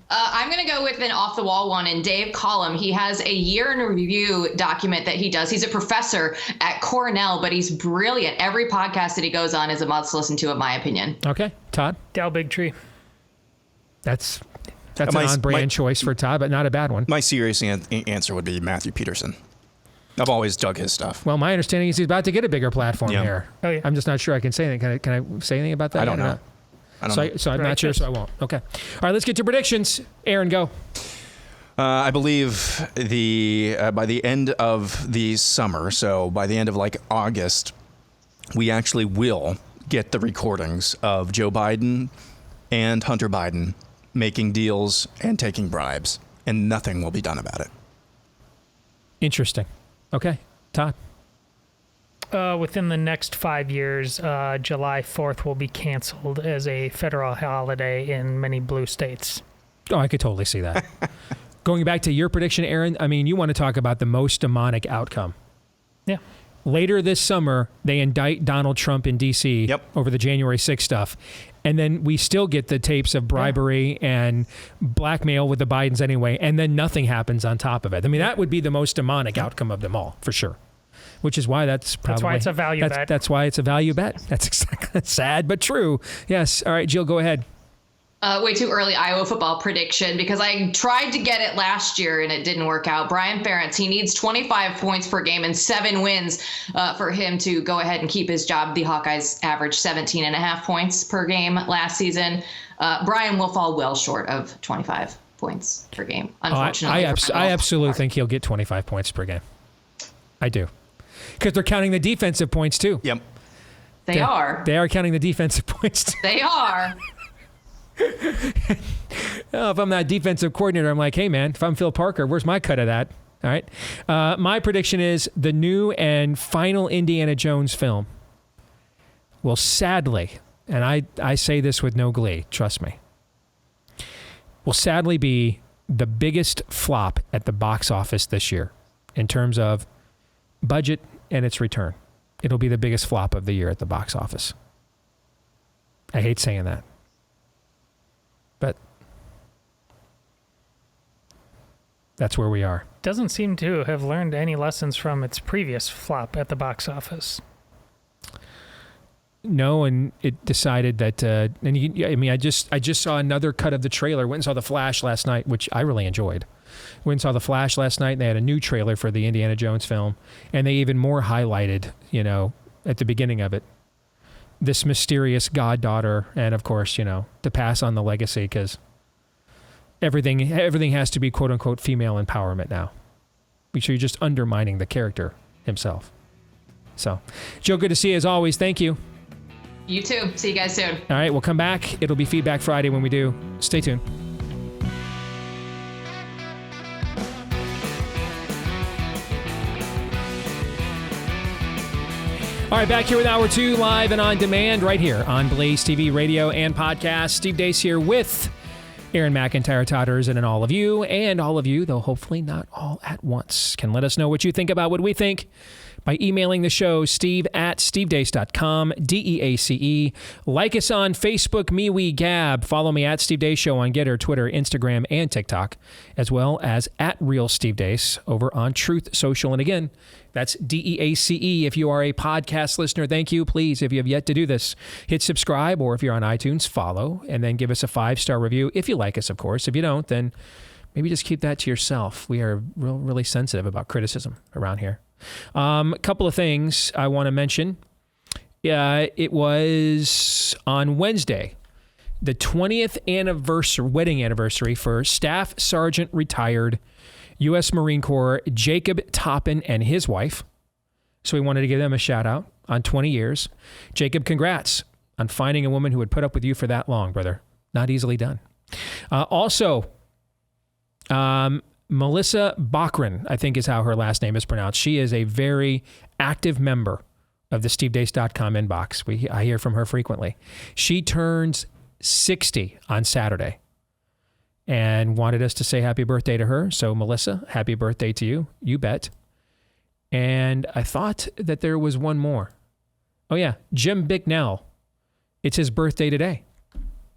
I'm going to go with an off-the-wall one. And Dave Collum, he has a year in review document that he does. He's a professor at Cornell, but he's brilliant. Every podcast that he goes on is a must listen to, in my opinion. Okay, Todd? Dal Bigtree. That's an on-brand choice for Todd, but not a bad one. My serious answer would be Matthew Peterson. I've always dug his stuff. Well, my understanding is he's about to get a bigger platform here. Oh, yeah. I'm just not sure I can say anything. Can I say anything about that? I don't know. So I'm not sure, so I won't. Okay. All right, let's get to predictions. Aaron, go. I believe by the end of the summer, so by the end of like August, we actually will get the recordings of Joe Biden and Hunter Biden making deals and taking bribes, and nothing will be done about it. Interesting. Okay. Todd? Within the next 5 years, July 4th will be canceled as a federal holiday in many blue states. Oh, I could totally see that. Going back to your prediction, Aaron, I mean, you want to talk about the most demonic outcome. Yeah. Later this summer, they indict Donald Trump in D.C. over the January 6th stuff. And then we still get the tapes of bribery and blackmail with the Bidens anyway. And then nothing happens on top of it. I mean, that would be the most demonic outcome of them all, for sure. Which is why that's why it's a value bet. That's why it's a value bet. That's exactly sad, but true. Yes. All right, Jill, go ahead. Way too early Iowa football prediction because I tried to get it last year and it didn't work out. Brian Ferentz, he needs 25 points per game and 7 wins for him to go ahead and keep his job. The Hawkeyes averaged 17.5 points per game last season. Brian will fall well short of 25 points per game, unfortunately. I absolutely think he'll get 25 points per game. I do. Because they're counting the defensive points too. Yep. They are. They are counting the defensive points too. They are. If I'm that defensive coordinator, I'm like, hey, man, if I'm Phil Parker, where's my cut of that? All right. My prediction is the new and final Indiana Jones film will sadly, and I say this with no glee, trust me, will sadly be the biggest flop at the box office this year in terms of budget and its return. It'll be the biggest flop of the year at the box office. I hate saying that. But that's where we are. Doesn't seem to have learned any lessons from its previous flop at the box office. No, and it decided that. I just saw another cut of the trailer. Went and saw The Flash last night, which I really enjoyed. Went and saw The Flash last night, and they had a new trailer for the Indiana Jones film, and they even more highlighted, at the beginning of it, this mysterious goddaughter, and of course, to pass on the legacy, because everything has to be quote unquote female empowerment now. Make sure you're just undermining the character himself. So, Joe, good to see you as always. Thank you. You too. See you guys soon. All right, we'll come back. It'll be Feedback Friday when we do. Stay tuned. All right, back here with Hour 2, live and on demand, right here on Blaze TV, radio, and podcast. Steve Deace here with Aaron McIntyre, Todd Erzin, and all of you, though hopefully not all at once, can let us know what you think about what we think by emailing the show, steve@stevedeace.com, DEACE. Like us on Facebook, MeWeGab. Follow me at Steve Deace Show on Getter, Twitter, Instagram, and TikTok, as well as at Real Steve Deace over on Truth Social. And again, that's DEACE. If you are a podcast listener, thank you. Please, if you have yet to do this, hit subscribe, or if you're on iTunes, follow, and then give us a 5-star review. If you like us, of course. If you don't, then maybe just keep that to yourself. We are really sensitive about criticism around here. A couple of things I want to mention. It was on Wednesday, the 20th wedding anniversary for Staff Sergeant retired U.S. Marine Corps Jacob Toppin and his wife. So we wanted to give them a shout out on 20 years. Jacob, congrats on finding a woman who would put up with you for that long, brother. Not easily done. Also, Melissa Bachran, I think is how her last name is pronounced. She is a very active member of the SteveDeace.com inbox. I hear from her frequently. She turns 60 on Saturday and wanted us to say happy birthday to her. So, Melissa, happy birthday to you. You bet. And I thought that there was one more. Oh, yeah. Jim Bicknell. It's his birthday today.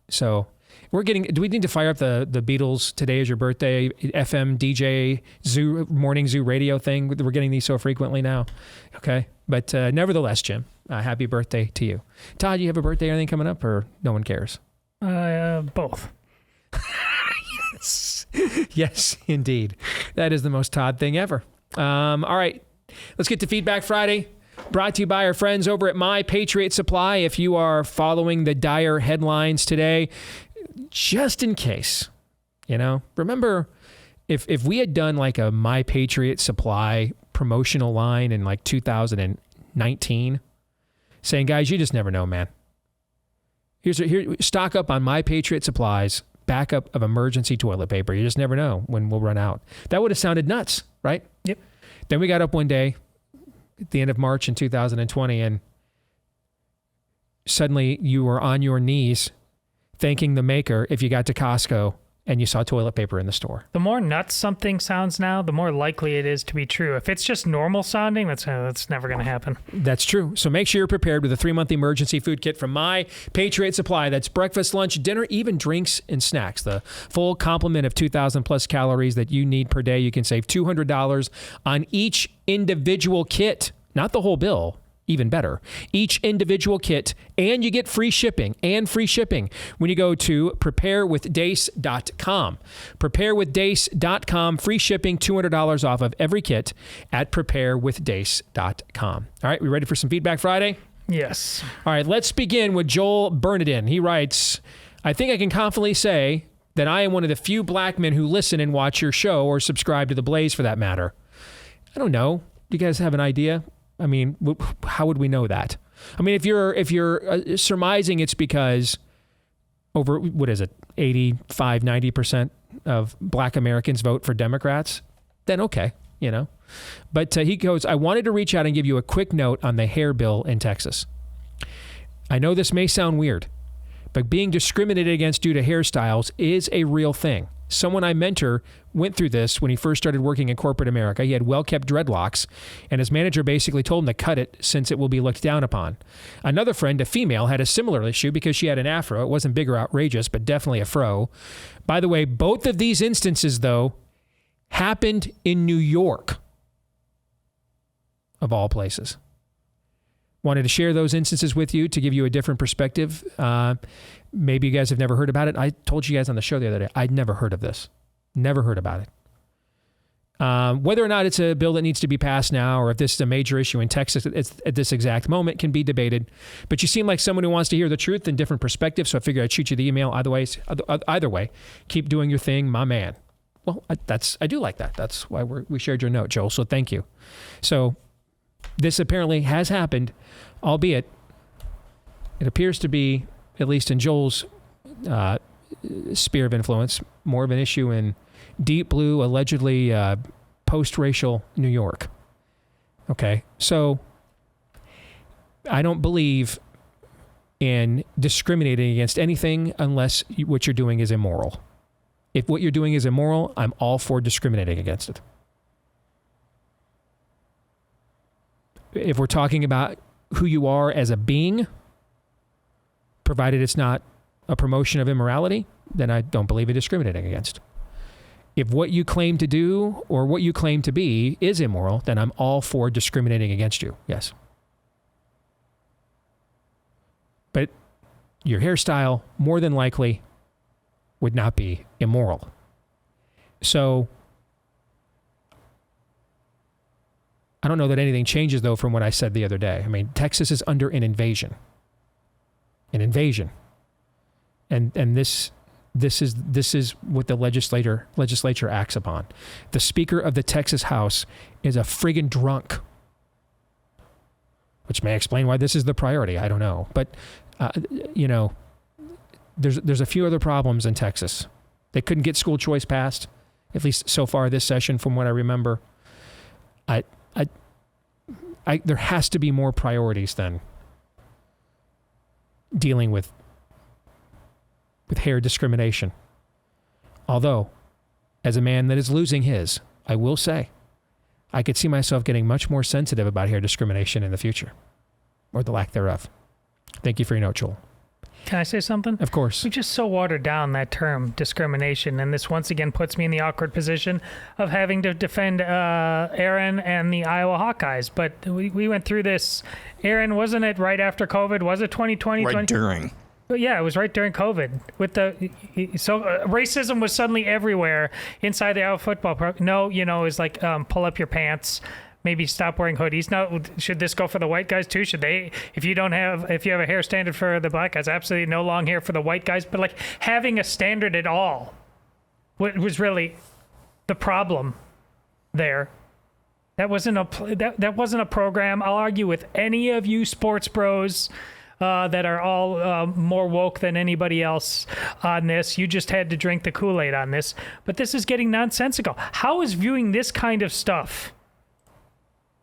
So, do we need to fire up the Beatles, today is your birthday, FM, DJ, Zoo, morning Zoo radio thing? We're getting these so frequently now. Okay. But nevertheless, Jim, happy birthday to you. Todd, you have a birthday or anything coming up, or no one cares? Both. Yes, indeed. That is the most Todd thing ever. All right. Let's get to Feedback Friday. Brought to you by our friends over at My Patriot Supply. If you are following the dire headlines today, just in case, remember if we had done like a My Patriot Supply promotional line in like 2019, saying, guys, you just never know, man. Here, stock up on My Patriot Supplies, backup of emergency toilet paper. You just never know when we'll run out. That would have sounded nuts, right? Yep. Then we got up one day at the end of March in 2020, and suddenly you were on your knees thanking the maker if you got to Costco and you saw toilet paper in the store. The more nuts something sounds now, the more likely it is to be true. If it's just normal sounding, that's never going to happen. That's true. So make sure you're prepared with a 3-month emergency food kit from My Patriot Supply. That's breakfast, lunch, dinner, even drinks and snacks. The full complement of 2,000 plus calories that you need per day. You can save $200 on each individual kit, not the whole bill. Even better, each individual kit, and you get free shipping when you go to preparewithdeace.com. Preparewithdeace.com, free shipping, $200 off of every kit at preparewithdeace.com. All right, we ready for some Feedback Friday? Yes. All right, let's begin with Joel Bernadin. He writes, I think I can confidently say that I am one of the few black men who listen and watch your show or subscribe to the Blaze for that matter. I don't know. Do you guys have an idea? I mean, how would we know that? I mean, if you're surmising it's because over, 85, 90% of black Americans vote for Democrats, then okay, But he goes, I wanted to reach out and give you a quick note on the hair bill in Texas. I know this may sound weird, but being discriminated against due to hairstyles is a real thing. Someone I mentor went through this when he first started working in corporate America. He had well-kept dreadlocks, and his manager basically told him to cut it since it will be looked down upon. Another friend, a female, had a similar issue because she had an afro. It wasn't big or outrageous, but definitely a fro. By the way, both of these instances, though, happened in New York, of all places. Wanted to share those instances with you to give you a different perspective. Maybe you guys have never heard about it. I told you guys on the show the other day, I'd never heard of this. Never heard about it. Whether or not it's a bill that needs to be passed now or if this is a major issue in Texas at this exact moment can be debated. But you seem like someone who wants to hear the truth and different perspectives, so I figured I'd shoot you the email. Either way, keep doing your thing, my man. Well, I do like that. That's why we shared your note, Joel, so thank you. So this apparently has happened, albeit it appears to be, at least in Joel's sphere of influence, more of an issue in deep blue, allegedly post-racial New York. Okay, so I don't believe in discriminating against anything unless what you're doing is immoral. If what you're doing is immoral, I'm all for discriminating against it. If we're talking about who you are as a being, provided it's not a promotion of immorality, then I don't believe in discriminating against. If what you claim to do or what you claim to be is immoral, then I'm all for discriminating against you. Yes. But your hairstyle, more than likely, would not be immoral. So I don't know that anything changes, though, from what I said the other day. I mean, Texas is under an invasion. An invasion. And this is what the legislature acts upon. The Speaker of the Texas House is a friggin' drunk, which may explain why this is the priority. I don't know. But, there's a few other problems in Texas. They couldn't get school choice passed, at least so far this session, from what I remember. There has to be more priorities than dealing with hair discrimination. Although, as a man that is losing his, I will say, I could see myself getting much more sensitive about hair discrimination in the future, or the lack thereof. Thank you for your note, Joel. Can I say something? Of course. We just so watered down that term, discrimination, and this once again puts me in the awkward position of having to defend Aaron and the Iowa Hawkeyes. But we went through this. Aaron, wasn't it right after COVID? Was it 2020? Right during. Yeah, it was right during COVID. Racism was suddenly everywhere inside the Iowa football program. No, it was like pull up your pants. Maybe stop wearing hoodies. Now, should this go for the white guys too? Should they, if you have a hair standard for the black guys, absolutely no long hair for the white guys. But like having a standard at all was really the problem there. That wasn't a program. I'll argue with any of you sports bros that are all more woke than anybody else on this. You just had to drink the Kool-Aid on this. But this is getting nonsensical. How is viewing this kind of stuff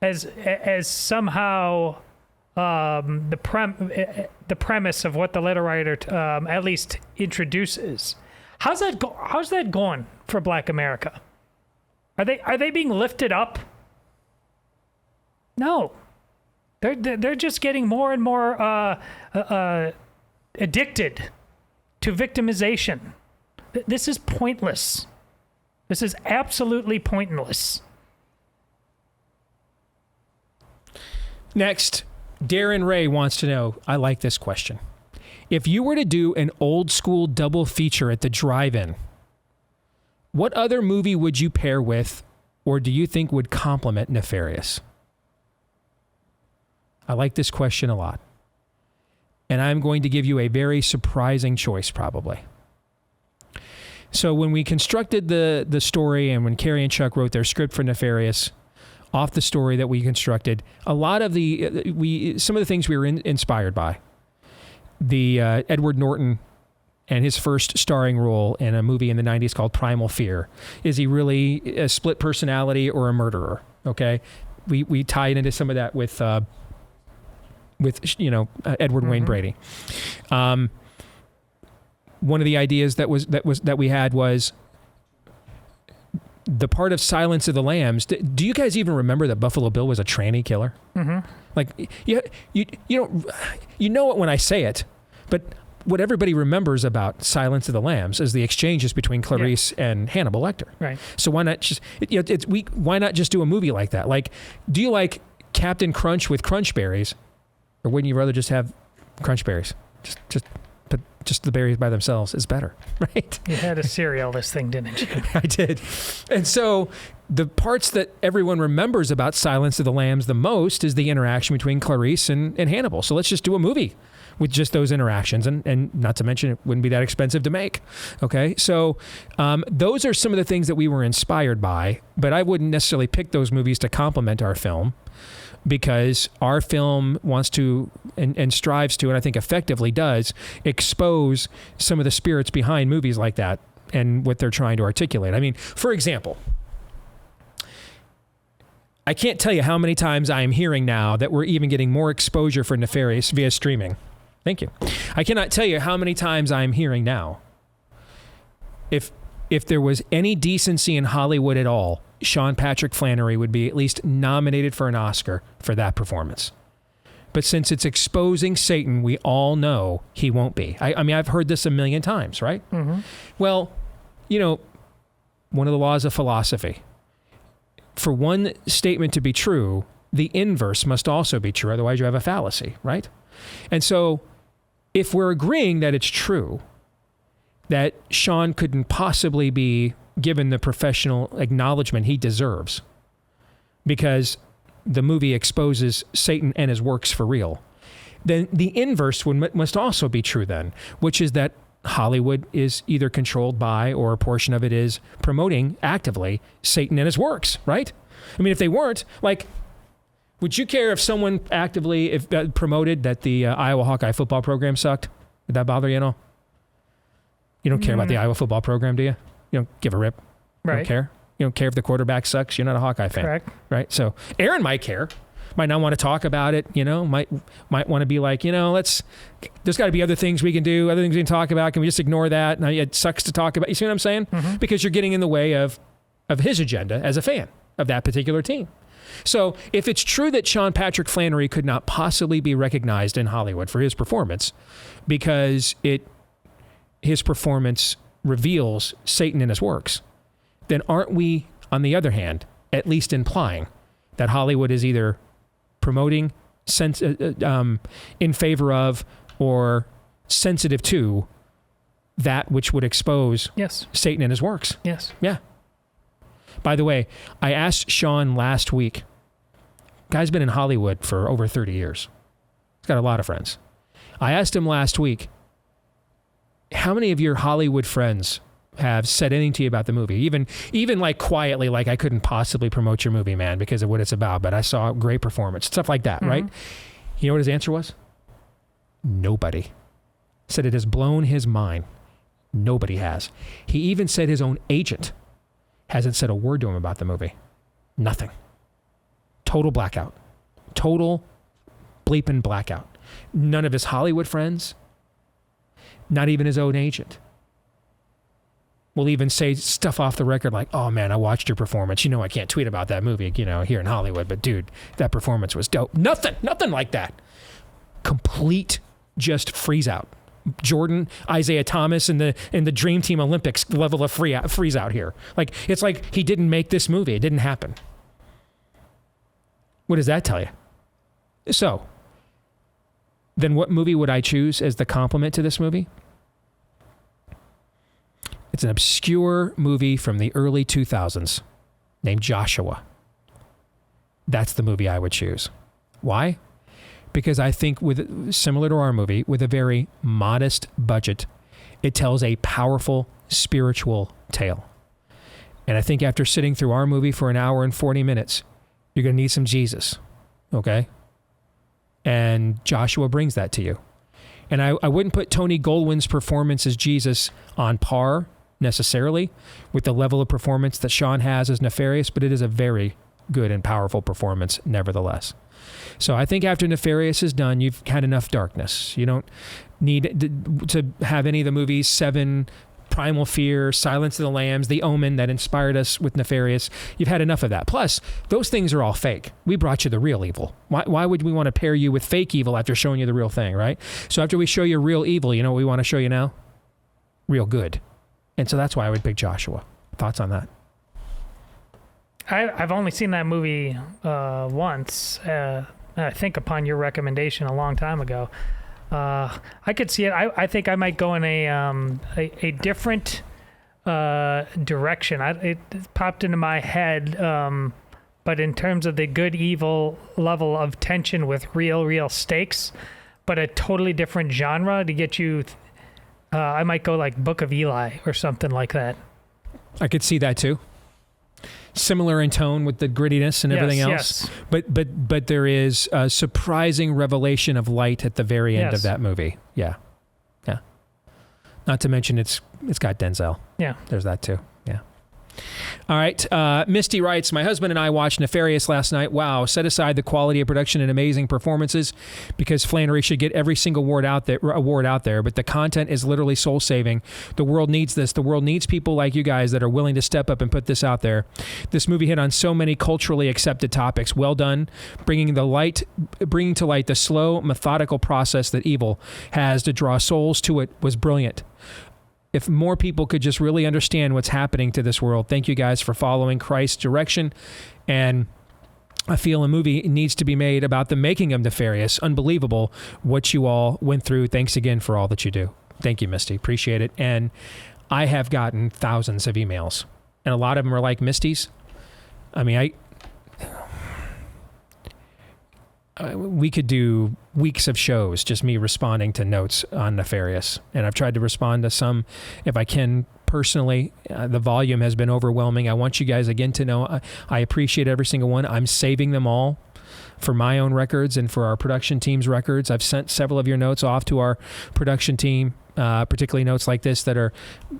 as somehow the premise of what the letter writer at least introduces? How's that going for Black America? Are they being lifted up? No, they're just getting more and more addicted to victimization. This is pointless. This is absolutely pointless. Next, Darren Ray wants to know, I like this question. If you were to do an old school double feature at the drive-in, what other movie would you pair with, or do you think would complement Nefarious? I like this question a lot. And I'm going to give you a very surprising choice, probably. So when we constructed the story, and when Carrie and Chuck wrote their script for Nefarious off the story that we constructed, a lot of some of the things we were inspired by. The Edward Norton and his first starring role in a movie in the 90s called Primal Fear. Is he really a split personality or a murderer? Okay. We tie it into some of that with Edward Wayne Brady. One of the ideas that we had was the part of Silence of the Lambs. Do you guys even remember that Buffalo Bill was a tranny killer? Mm-hmm. Like you know it when I say it, but what everybody remembers about Silence of the Lambs is the exchanges between Clarice and Hannibal Lecter. Right. So why not just why not just do a movie like that? Like, do you like Captain Crunch with crunch berries, or wouldn't you rather just have crunch berries? Just the berries by themselves is better, right? You had a cereal, this thing, didn't you? I did. And so the parts that everyone remembers about Silence of the Lambs the most is the interaction between Clarice and Hannibal. So let's just do a movie with just those interactions. And not to mention, it wouldn't be that expensive to make. Okay. So those are some of the things that we were inspired by, but I wouldn't necessarily pick those movies to complement our film, because our film wants to and strives to, and I think effectively does, expose some of the spirits behind movies like that and what they're trying to articulate. I mean, for example, I can't tell you how many times I am hearing now that we're even getting more exposure for Nefarious via streaming. Thank you. I cannot tell you how many times I'm hearing now. If there was any decency in Hollywood at all, Sean Patrick Flannery would be at least nominated for an Oscar for that performance. But since it's exposing Satan, we all know he won't be. I mean, I've heard this a million times, right? Mm-hmm. Well, one of the laws of philosophy, for one statement to be true, the inverse must also be true. Otherwise, you have a fallacy, right? And so if we're agreeing that it's true, that Sean couldn't possibly be given the professional acknowledgement he deserves because the movie exposes Satan and his works for real, then the inverse must also be true then, which is that Hollywood is either controlled by, or a portion of it is promoting actively, Satan and his works, right? I mean, if they weren't, like, would you care if someone actively promoted that the Iowa Hawkeye football program sucked? Would that bother you at all? You don't care about the Iowa football program, do you? You don't give a rip. Right. You don't care. You don't care if the quarterback sucks. You're not a Hawkeye fan. Correct. Right? So Aaron might care. Might not want to talk about it, might want to be like, there's got to be other things we can do, other things we can talk about. Can we just ignore that? Now, it sucks to talk about. You see what I'm saying? Mm-hmm. Because you're getting in the way of his agenda as a fan of that particular team. So if it's true that Sean Patrick Flannery could not possibly be recognized in Hollywood for his performance because his performance reveals Satan in his works, then aren't we, on the other hand, at least implying that Hollywood is either promoting in favor of or sensitive to that which would expose Satan and his works? Yes. Yeah. By the way, I asked Sean last week. Guy's been in Hollywood for over 30 years. He's got a lot of friends. I asked him last week, how many of your Hollywood friends have said anything to you about the movie, even like quietly, like I couldn't possibly promote your movie, man, because of what it's about, but I saw a great performance, stuff like that, right? You know what his answer was? Nobody. Said it has blown his mind. Nobody has. He even said his own agent hasn't said a word to him about the movie. Nothing. Total blackout. Total bleeping blackout. None of his Hollywood friends, not even his own agent, will even say stuff off the record like, oh man, I watched your performance. I can't tweet about that movie, here in Hollywood, but dude, that performance was dope. Nothing like that. Complete just freeze out. Jordan, Isaiah Thomas, and the Dream Team Olympics level of freeze out here. Like, it's like he didn't make this movie. It didn't happen. What does that tell you? So, then what movie would I choose as the complement to this movie? It's an obscure movie from the early 2000s named Joshua. That's the movie I would choose. Why? Because I think similar to our movie, with a very modest budget, it tells a powerful spiritual tale. And I think after sitting through our movie for an hour and 40 minutes, you're going to need some Jesus, okay? And Joshua brings that to you. And I wouldn't put Tony Goldwyn's performance as Jesus on par necessarily with the level of performance that Sean has as Nefarious, but it is a very good and powerful performance nevertheless. So I think after Nefarious is done, you've had enough darkness. You don't need to have any of the movies, Seven, Primal Fear, Silence of the Lambs, The Omen that inspired us with Nefarious. You've had enough of that. Plus, those things are all fake. We brought you the real evil. Why would we want to pair you with fake evil after showing you the real thing, right? So after we show you real evil, you know what we want to show you now? Real good. And so that's why I would pick Joshua. Thoughts on that? I've only seen that movie once. I think upon your recommendation a long time ago. I could see it. I think I might go in a different direction. It popped into my head, but in terms of the good evil level of tension with real stakes, but a totally different genre to get you. I might go like Book of Eli or something like that. I could see that too. Similar in tone with the grittiness and everything else. Yes. But there is a surprising revelation of light at the very end of that movie. Yeah. Not to mention it's got Denzel. Yeah. There's that too. Yeah. All right. Misty writes, my husband and I watched Nefarious last night. Wow. Set aside the quality of production and amazing performances because Flannery should get every single award out there. But the content is literally soul saving. The world needs this. The world needs people like you guys that are willing to step up and put this out there. This movie hit on so many culturally accepted topics. Well done. Bringing to light the slow, methodical process that evil has to draw souls to it was brilliant. If more people could just really understand what's happening to this world. Thank you guys for following Christ's direction. And I feel a movie needs to be made about the making of Nefarious. Unbelievable what you all went through. Thanks again for all that you do. Thank you, Misty. Appreciate it. And I have gotten thousands of emails. And a lot of them are like Misty's. I mean, we could do weeks of shows, just me responding to notes on Nefarious. And I've tried to respond to some if I can personally. The volume has been overwhelming. I want you guys again to know I appreciate every single one. I'm saving them all for my own records and for our production team's records. I've sent several of your notes off to our production team, particularly notes like this that are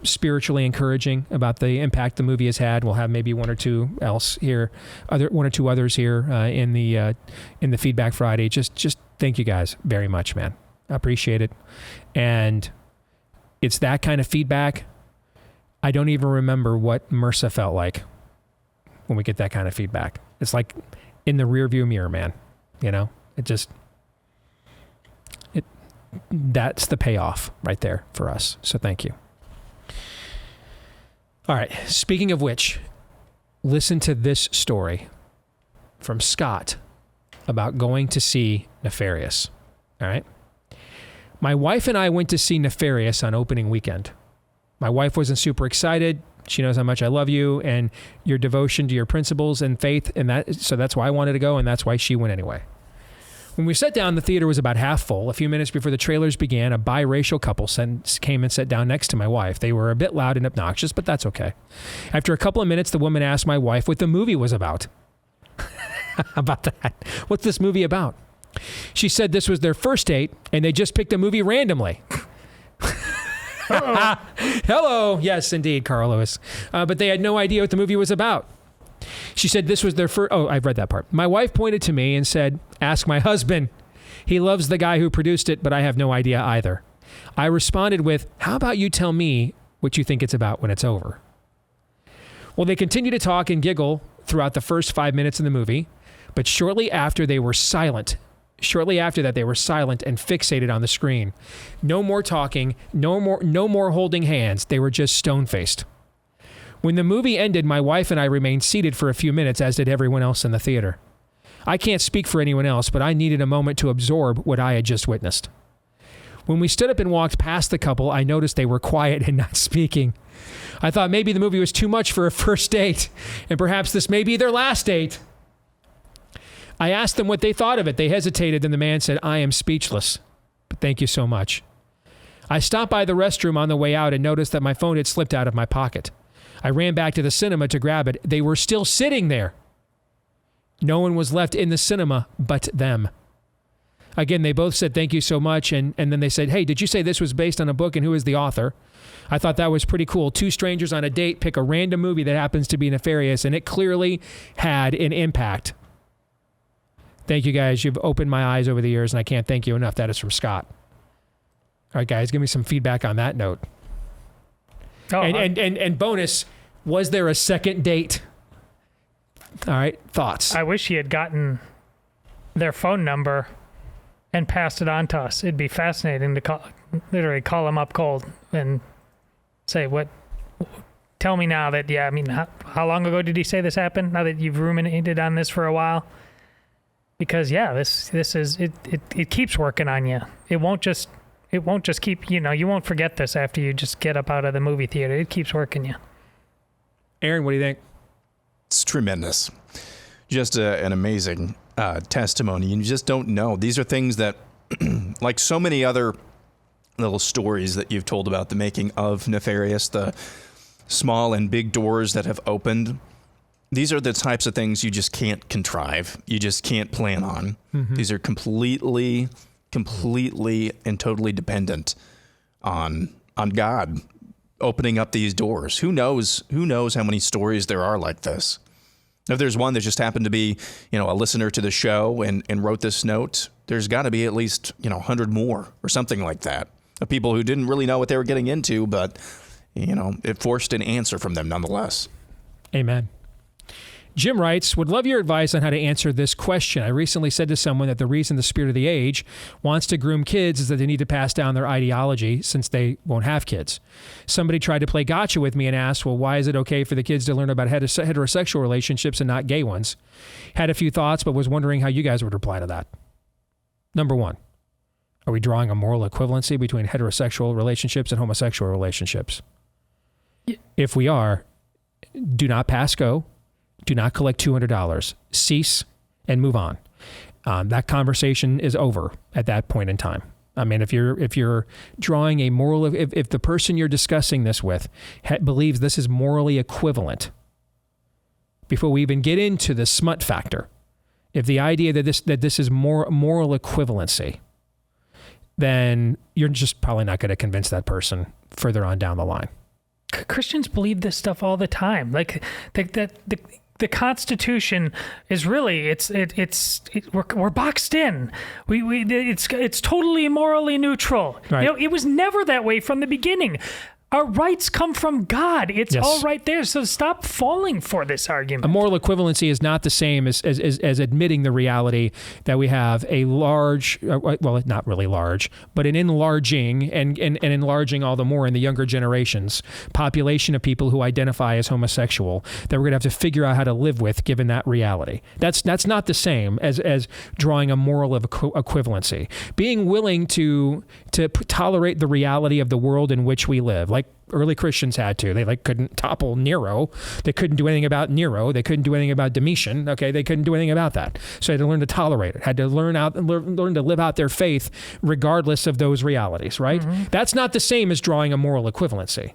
spiritually encouraging about the impact the movie has had. We'll have maybe one or two others here in the Feedback Friday. Just thank you guys very much, man. I appreciate it. And it's that kind of feedback. I don't even remember what MRSA felt like when we get that kind of feedback. It's like in the rearview mirror, man. That's the payoff right there for us. So thank you. All right. Speaking of which, listen to this story from Scott about going to see Nefarious. All right. My wife and I went to see Nefarious on opening weekend. My wife wasn't super excited. She knows how much I love you and your devotion to your principles and faith, so that's why I wanted to go, and that's why she went anyway. When we sat down, the theater was about half full. A few minutes before the trailers began, a biracial couple came and sat down next to my wife. They were a bit loud and obnoxious, but that's okay. After a couple of minutes, the woman asked my wife what the movie was about. About that. What's this movie about? She said this was their first date, and they just picked a movie randomly. Hello. Yes, indeed, Carl Lewis. But they had no idea what the movie was about. She said this was their first... Oh, I've read that part. My wife pointed to me and said, ask my husband. He loves the guy who produced it, but I have no idea either. I responded with, how about you tell me what you think it's about when it's over? Well, they continued to talk and giggle throughout the first 5 minutes of the movie, but shortly after they were silent. Shortly after that, they were silent and fixated on the screen. No more talking, no more holding hands. They were just stone-faced. When the movie ended, my wife and I remained seated for a few minutes, as did everyone else in the theater. I can't speak for anyone else, but I needed a moment to absorb what I had just witnessed. When we stood up and walked past the couple, I noticed they were quiet and not speaking. I thought maybe the movie was too much for a first date, and perhaps this may be their last date. I asked them what they thought of it. They hesitated, and the man said, I am speechless, but thank you so much. I stopped by the restroom on the way out and noticed that my phone had slipped out of my pocket. I ran back to the cinema to grab it. They were still sitting there. No one was left in the cinema but them. Again, they both said, thank you so much. And then they said, hey, did you say this was based on a book and who is the author? I thought that was pretty cool. Two strangers on a date pick a random movie that happens to be nefarious, and it clearly had an impact. Thank you, guys. You've opened my eyes over the years, and I can't thank you enough. That is from Scott. All right, guys, give me some feedback on that note. Oh, and bonus, was there a second date? All right, thoughts? I wish he had gotten their phone number and passed it on to us. It'd be fascinating to literally call them up cold and say, tell me now that, yeah, I mean, how long ago did he say this happened? Now that you've ruminated on this for a while? Because, yeah, this is, it keeps working on you. It won't just keep, you won't forget this after you just get up out of the movie theater. It keeps working you. Aaron, what do you think? It's tremendous. Just an amazing testimony. You just don't know. These are things that, like so many other little stories that you've told about the making of Nefarious, the small and big doors that have opened. These are the types of things you just can't contrive. You just can't plan on. Mm-hmm. These are completely and totally dependent on God opening up these doors. Who knows how many stories there are like this? If there's one that just happened to be, a listener to the show and wrote this note, there's got to be at least, 100 more or something like that of people who didn't really know what they were getting into, but, it forced an answer from them nonetheless. Amen. Jim writes, would love your advice on how to answer this question. I recently said to someone that the reason the spirit of the age wants to groom kids is that they need to pass down their ideology since they won't have kids. Somebody tried to play gotcha with me and asked, well, why is it okay for the kids to learn about heterosexual relationships and not gay ones? Had a few thoughts, but was wondering how you guys would reply to that. Number one, are we drawing a moral equivalency between heterosexual relationships and homosexual relationships? Yeah. If we are, do not pass go. Do not collect $200. Cease and move on. That conversation is over at that point in time. I mean, if you're drawing a moral, if the person you're discussing this with believes this is morally equivalent, before we even get into the smut factor, if the idea that this is moral equivalency, then you're just probably not going to convince that person further on down the line. Christians believe this stuff all the time. Like the Constitution is really we're boxed in. It's totally morally neutral. Right. It was never that way from the beginning. Our rights come from God. It's all right there. So stop falling for this argument. A moral equivalency is not the same as admitting the reality that we have a large, well, not really large, but an enlarging and enlarging all the more in the younger generations, population of people who identify as homosexual that we're going to have to figure out how to live with given that reality. That's not the same as drawing a moral of equivalency. Being willing to tolerate the reality of the world in which we live. like early Christians had to. They couldn't topple Nero. They couldn't do anything about Nero. They couldn't do anything about Domitian. Okay, they couldn't do anything about that. So they had to learn to tolerate it. Had to learn to live out their faith regardless of those realities. Right? That's not the same as drawing a moral equivalency.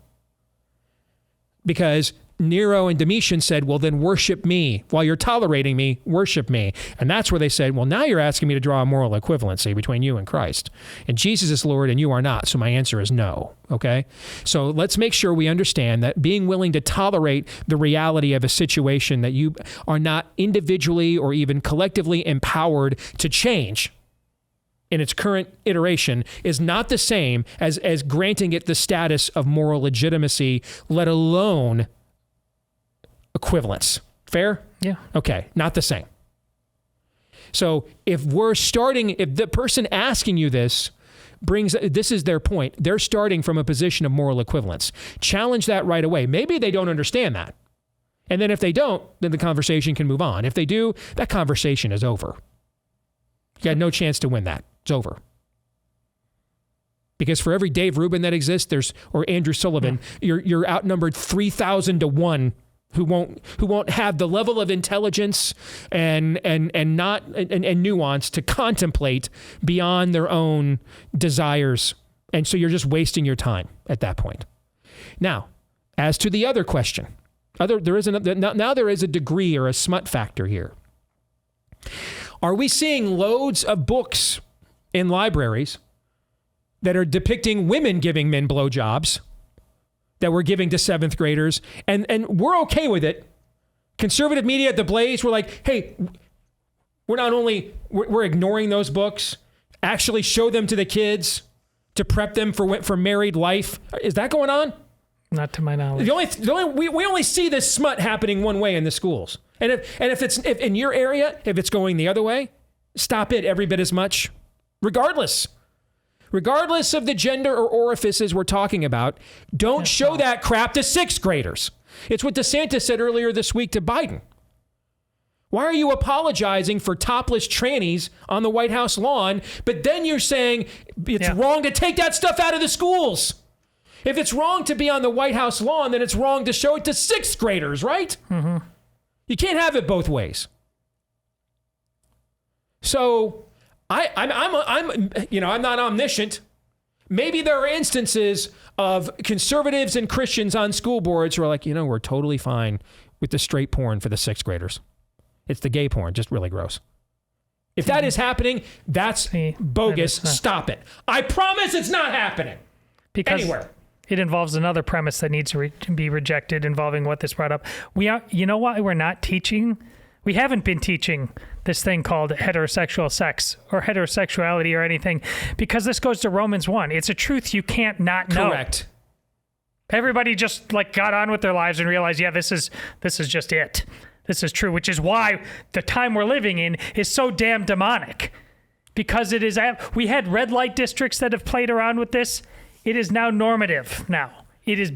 Because Nero and Domitian said, well, then worship me. While you're tolerating me, worship me. And that's where they said, well, now you're asking me to draw a moral equivalency between you and Christ. And Jesus is Lord and you are not. So my answer is no. Okay? So let's make sure we understand that being willing to tolerate the reality of a situation that you are not individually or even collectively empowered to change in its current iteration is not the same as granting it the status of moral legitimacy, let alone equivalence. Fair? Yeah. Okay. Not the same. So if the person asking you this this is their point. They're starting from a position of moral equivalence. Challenge that right away. Maybe they don't understand that. And then if they don't, then the conversation can move on. If they do, that conversation is over. You got no chance to win that. It's over. Because for every Dave Rubin that exists, or Andrew Sullivan, you're outnumbered 3,000 to 1 who won't have the level of intelligence and nuance to contemplate beyond their own desires. And so you're just wasting your time at that point. Now, as to the other question, there is a degree or a smut factor here. Are we seeing loads of books in libraries that are depicting women giving men blowjobs that we're giving to 7th graders, and we're okay with it? Conservative media at the Blaze, we're like, hey, we're ignoring those books, actually show them to the kids to prep them for married life. Is that going on? Not to my knowledge. We only see this smut happening one way in the schools. And if in your area, if it's going the other way, stop it every bit as much, regardless of the gender or orifices we're talking about. Don't show that crap to 6th graders. It's what DeSantis said earlier this week to Biden. Why are you apologizing for topless trannies on the White House lawn, but then you're saying it's wrong to take that stuff out of the schools? If it's wrong to be on the White House lawn, then it's wrong to show it to 6th graders, right? Mm-hmm. You can't have it both ways. So I'm not omniscient. Maybe there are instances of conservatives and Christians on school boards who are like, we're totally fine with the straight porn for the 6th graders. It's the gay porn, just really gross. If that is happening, that's bogus. Stop it. I promise it's not happening anywhere. It involves another premise that needs to be rejected involving what this brought up. You know why we're not teaching? We haven't been teaching this thing called heterosexual sex or heterosexuality or anything, because this goes to Romans 1. It's a truth you can't not know. Correct. Everybody just got on with their lives and realized, this is just it. This is true, which is why the time we're living in is so damn demonic, because it is. We had red light districts that have played around with this. It is now normative. Now it is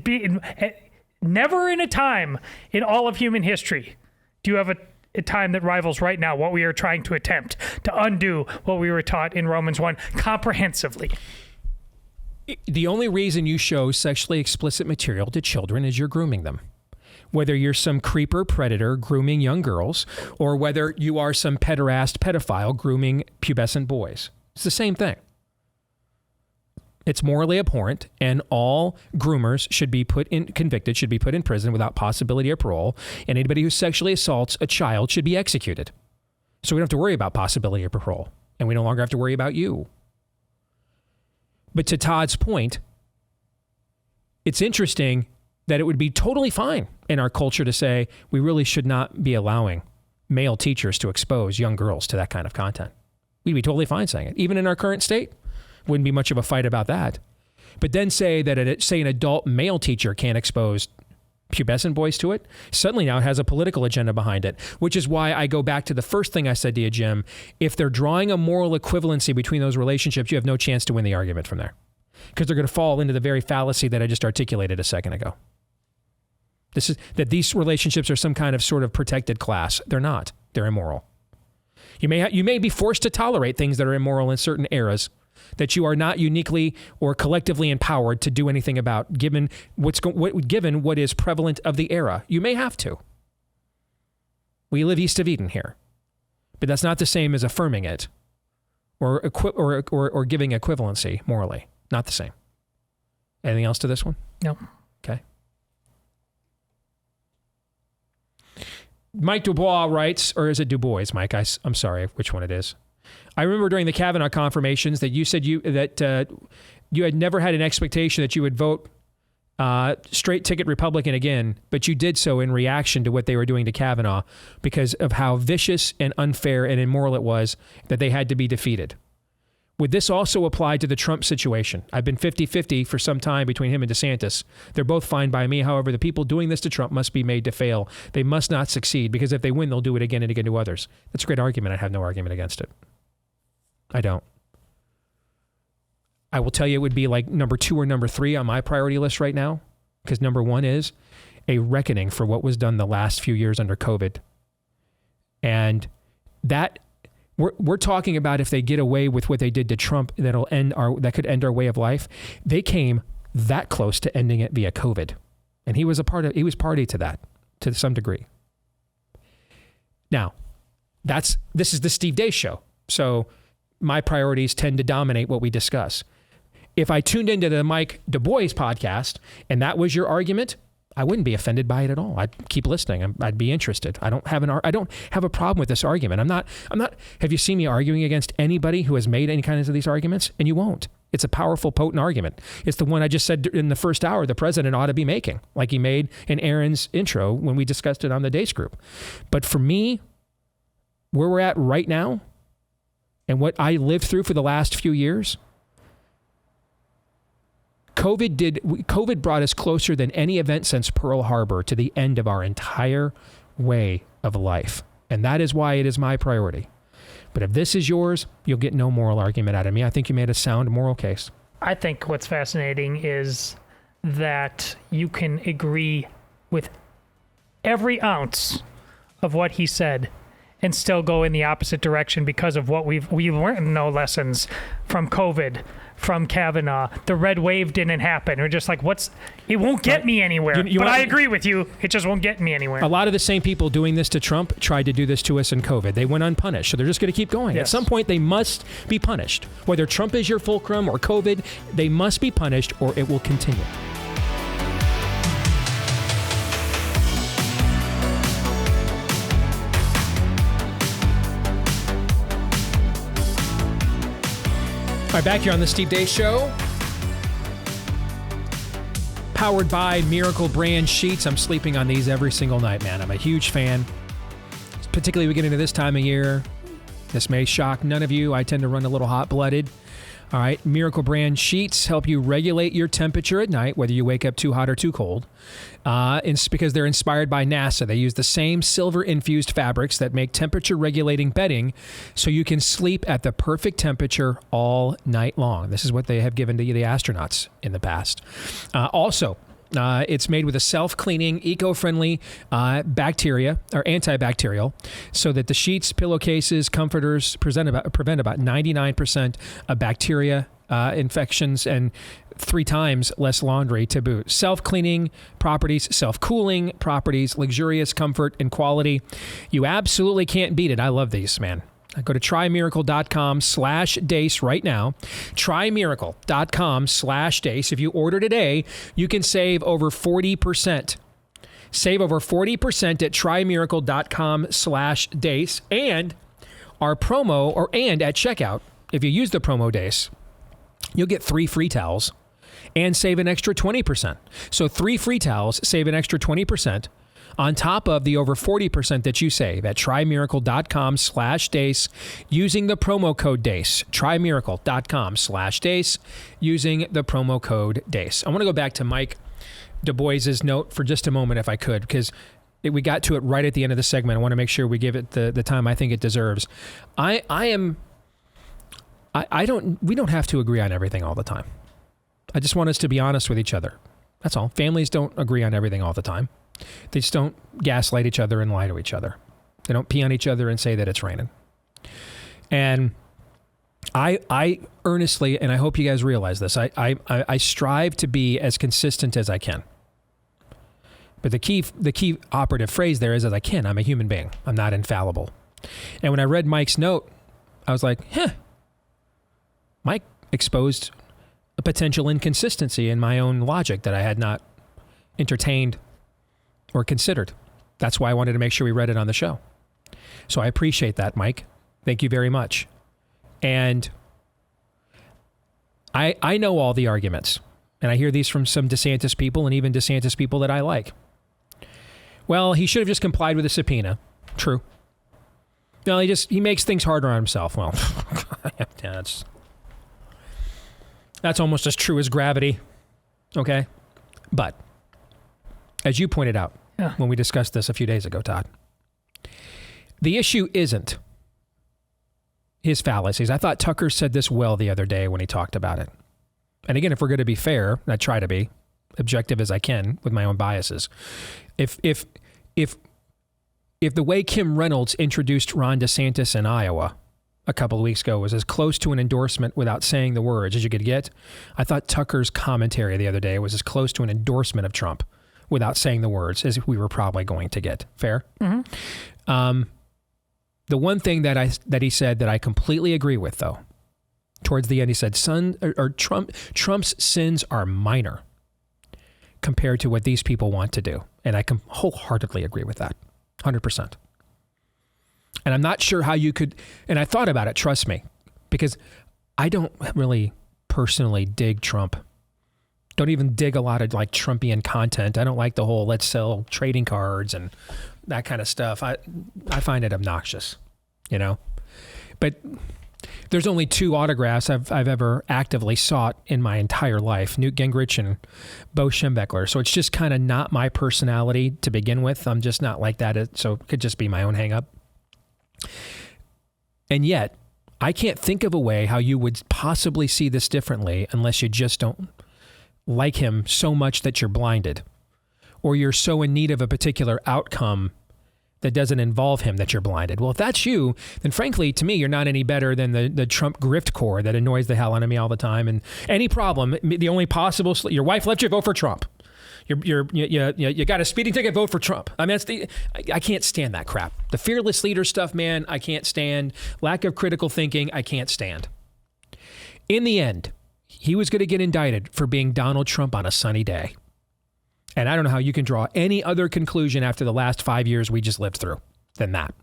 never in a time in all of human history do you have a time that rivals right now what we are trying to attempt to undo what we were taught in Romans 1 comprehensively. The only reason you show sexually explicit material to children is you're grooming them. Whether you're some creeper predator grooming young girls, or whether you are some pederast pedophile grooming pubescent boys. It's the same thing. It's morally abhorrent, and all groomers should be convicted, should be put in prison without possibility of parole, and anybody who sexually assaults a child should be executed. So we don't have to worry about possibility of parole, and we no longer have to worry about you. But to Todd's point, it's interesting that it would be totally fine in our culture to say we really should not be allowing male teachers to expose young girls to that kind of content. We'd be totally fine saying it. Even in our current state, wouldn't be much of a fight about that. But then say that an adult male teacher can't expose pubescent boys to it, suddenly now it has a political agenda behind it, which is why I go back to the first thing I said to you, Jim. If they're drawing a moral equivalency between those relationships, you have no chance to win the argument from there, because they're going to fall into the very fallacy that I just articulated a second ago. This is that these relationships are some kind of sort of protected class. They're not. They're immoral. You may be forced to tolerate things that are immoral in certain eras, that you are not uniquely or collectively empowered to do anything about, given what is prevalent of the era. You may have to. We live east of Eden here, but that's not the same as affirming it or giving equivalency morally. Not the same. Anything else to this one? No. Okay. Mike Dubois writes, or is it Du Bois, Mike? I'm sorry, which one it is. I remember during the Kavanaugh confirmations that you said you had never had an expectation that you would vote straight ticket Republican again, but you did so in reaction to what they were doing to Kavanaugh because of how vicious and unfair and immoral it was that they had to be defeated. Would this also apply to the Trump situation? I've been 50-50 for some time between him and DeSantis. They're both fine by me. However, the people doing this to Trump must be made to fail. They must not succeed, because if they win, they'll do it again and again to others. That's a great argument. I have no argument against it. I don't. I will tell you it would be like number 2 or number 3 on my priority list right now, because number 1 is a reckoning for what was done the last few years under COVID. And that... We're talking about if they get away with what they did to Trump, that could end our way of life. They came that close to ending it via COVID, and he was party to that to some degree. Now, this is the Steve Deace Show, so my priorities tend to dominate what we discuss. If I tuned into the Mike Du Bois podcast and that was your argument, I wouldn't be offended by it at all. I'd keep listening. I'd be interested. I don't have a problem with this argument. I'm not. Have you seen me arguing against anybody who has made any kinds of these arguments? And you won't. It's a powerful, potent argument. It's the one I just said in the first hour the president ought to be making, like he made in Aaron's intro when we discussed it on the Deace Group. But for me, where we're at right now and what I lived through for the last few years, COVID brought us closer than any event since Pearl Harbor to the end of our entire way of life. And that is why it is my priority. But if this is yours, you'll get no moral argument out of me. I think you made a sound moral case. I think what's fascinating is that you can agree with every ounce of what he said and still go in the opposite direction because of what we've learned no lessons from COVID, from Kavanaugh. The red wave didn't happen. We're just like, it won't get me anywhere. But I agree with you. It just won't get me anywhere. A lot of the same people doing this to Trump tried to do this to us in COVID. They went unpunished. So they're just going to keep going. Yes. At some point, they must be punished. Whether Trump is your fulcrum or COVID, they must be punished or it will continue. All right, back here on the Steve Deace Show. Powered by Miracle Brand Sheets. I'm sleeping on these every single night, man. I'm a huge fan. Particularly we get into this time of year. This may shock none of you. I tend to run a little hot-blooded. All right, Miracle Brand Sheets help you regulate your temperature at night, whether you wake up too hot or too cold. It's because they're inspired by NASA. They use the same silver-infused fabrics that make temperature-regulating bedding so you can sleep at the perfect temperature all night long. This is what they have given to the astronauts in the past. Also, it's made with a self-cleaning, eco-friendly bacteria or antibacterial, so that the sheets, pillowcases, comforters prevent about 99% of bacteria infections and 3 times less laundry to boot. Self-cleaning properties, self-cooling properties, luxurious comfort and quality. You absolutely can't beat it. I love these, man. Go to trymiracle.com/Deace right now. Trymiracle.com/Deace. If you order today, you can save over 40%. Save over 40% at trymiracle.com/Deace. And our promo, and at checkout, if you use the promo Deace, you'll get 3 free towels and save an extra 20%. So 3 free towels, save an extra 20%. On top of the over 40% that you save at trymiracle.com/Deace using the promo code Deace. Trymiracle.com/Deace using the promo code Deace. I want to go back to Mike Du Bois's note for just a moment, if I could, because we got to it right at the end of the segment. I want to make sure we give it the time I think it deserves. We don't have to agree on everything all the time. I just want us to be honest with each other. That's all. Families don't agree on everything all the time. They just don't gaslight each other and lie to each other. They don't pee on each other and say that it's raining. And I earnestly, and I hope you guys realize this, I strive to be as consistent as I can. But the key operative phrase there is as I can. I'm a human being. I'm not infallible. And when I read Mike's note, I was like, Mike exposed a potential inconsistency in my own logic that I had not entertained or considered. That's why I wanted to make sure we read it on the show. So I appreciate that, Mike. Thank you very much. And I know all the arguments, and I hear these from some DeSantis people and even DeSantis people that I like. Well, he should have just complied with the subpoena. True. No, he makes things harder on himself. Well, that's almost as true as gravity. Okay? But as you pointed out when we discussed this a few days ago, Todd, the issue isn't his fallacies. I thought Tucker said this well the other day when he talked about it. And again, if we're going to be fair, and I try to be objective as I can with my own biases, if the way Kim Reynolds introduced Ron DeSantis in Iowa a couple of weeks ago was as close to an endorsement without saying the words as you could get, I thought Tucker's commentary the other day was as close to an endorsement of Trump without saying the words as we were probably going to get. Fair? Mm-hmm. The one thing that he said that I completely agree with, though, towards the end, he said, Trump's sins are minor compared to what these people want to do. And I can wholeheartedly agree with that, 100%. And I'm not sure how you could, and I thought about it, trust me, because I don't really personally dig Trump. Don't even dig a lot of like Trumpian content. I don't like the whole let's sell trading cards and that kind of stuff. I find it obnoxious, you know. But there's only 2 autographs I've ever actively sought in my entire life: Newt Gingrich and Bo Schembechler. So it's just kind of not my personality to begin with. I'm just not like that. So it could just be my own hang up. And yet, I can't think of a way how you would possibly see this differently unless you just don't like him so much that you're blinded, or you're so in need of a particular outcome that doesn't involve him that you're blinded. Well, if that's you, then frankly, to me, you're not any better than the Trump grift corps that annoys the hell out of me all the time. And any problem, the only possible, your wife let you vote for Trump. You got a speeding ticket, vote for Trump. I mean, I can't stand that crap. The fearless leader stuff, man, I can't stand. Lack of critical thinking, I can't stand. In the end, he was going to get indicted for being Donald Trump on a sunny day. And I don't know how you can draw any other conclusion after the last 5 years we just lived through than that.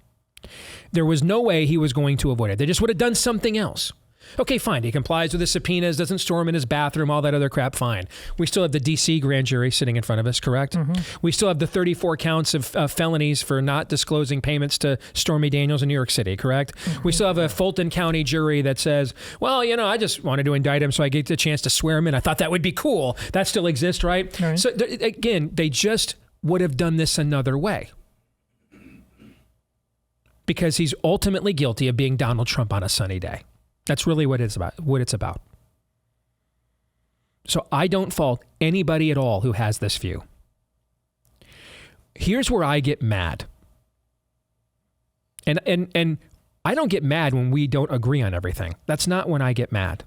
There was no way he was going to avoid it. They just would have done something else. Okay, fine. He complies with his subpoenas, doesn't storm in his bathroom, all that other crap, fine. We still have the D.C. grand jury sitting in front of us, correct? Mm-hmm. We still have the 34 counts of felonies for not disclosing payments to Stormy Daniels in New York City, correct? Mm-hmm. We still have a Fulton County jury that says, well, you know, I just wanted to indict him so I get the chance to swear him in. I thought that would be cool. That still exists, right? Right. So again, they just would have done this another way. Because he's ultimately guilty of being Donald Trump on a sunny day. That's really what it's about. So I don't fault anybody at all who has this view. Here's where I get mad. And I don't get mad when we don't agree on everything. That's not when I get mad.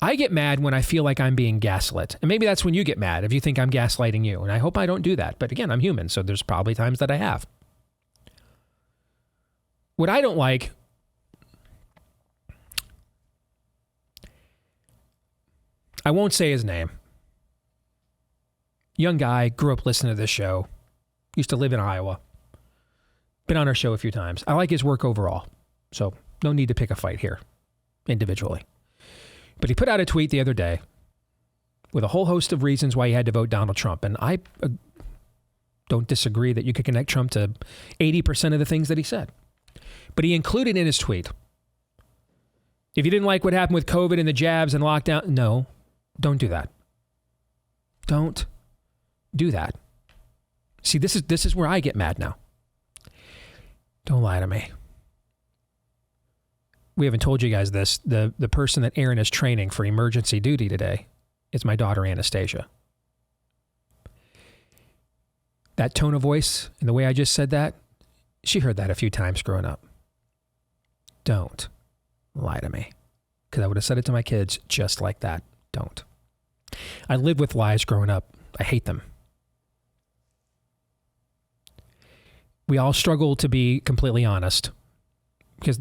I get mad when I feel like I'm being gaslit. And maybe that's when you get mad, if you think I'm gaslighting you. And I hope I don't do that. But again, I'm human, so there's probably times that I have. What I don't like, I won't say his name. Young guy, grew up listening to this show. Used to live in Iowa. Been on our show a few times. I like his work overall. So no need to pick a fight here individually. But he put out a tweet the other day with a whole host of reasons why he had to vote Donald Trump. And I don't disagree that you could connect Trump to 80% of the things that he said. But he included in his tweet, if you didn't like what happened with COVID and the jabs and lockdown, no, don't do that. Don't do that. See, this is where I get mad now. Don't lie to me. We haven't told you guys this. The person that Aaron is training for emergency duty today is my daughter, Anastasia. That tone of voice and the way I just said that, she heard that a few times growing up. Don't lie to me. Because I would have said it to my kids just like that. Don't. I lived with lies growing up. I hate them. We all struggle to be completely honest because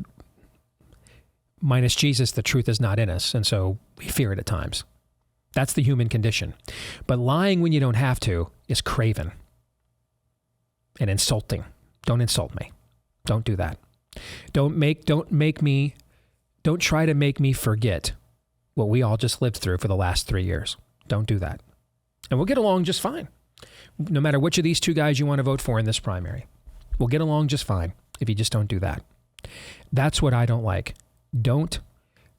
minus Jesus, the truth is not in us. And so we fear it at times. That's the human condition. But lying when you don't have to is craven and insulting. Don't insult me. Don't do that. Don't try to make me forget what we all just lived through for the last 3 years. Don't do that. And we'll get along just fine. No matter which of these two guys you want to vote for in this primary. We'll get along just fine if you just don't do that. That's what I don't like. Don't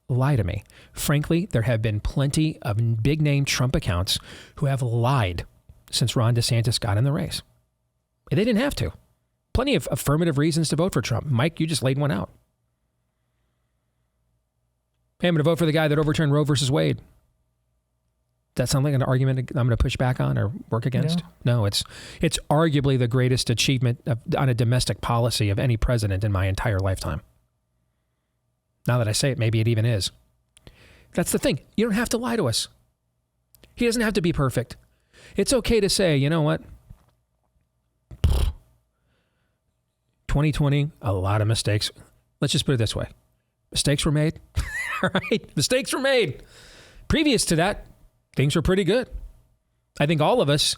lie to me. Frankly, there have been plenty of big-name Trump accounts who have lied since Ron DeSantis got in the race. They didn't have to. Plenty of affirmative reasons to vote for Trump. Mike, you just laid one out. Hey, I'm going to vote for the guy that overturned Roe versus Wade. That sound like an argument I'm going to push back on or work against? No, it's arguably the greatest achievement on a domestic policy of any president in my entire lifetime. Now that I say it, maybe it even is. That's the thing. You don't have to lie to us. He doesn't have to be perfect. It's okay to say, you know what? 2020, a lot of mistakes. Let's just put it this way. Mistakes were made. All right? Mistakes were made. Previous to that, things were pretty good. I think all of us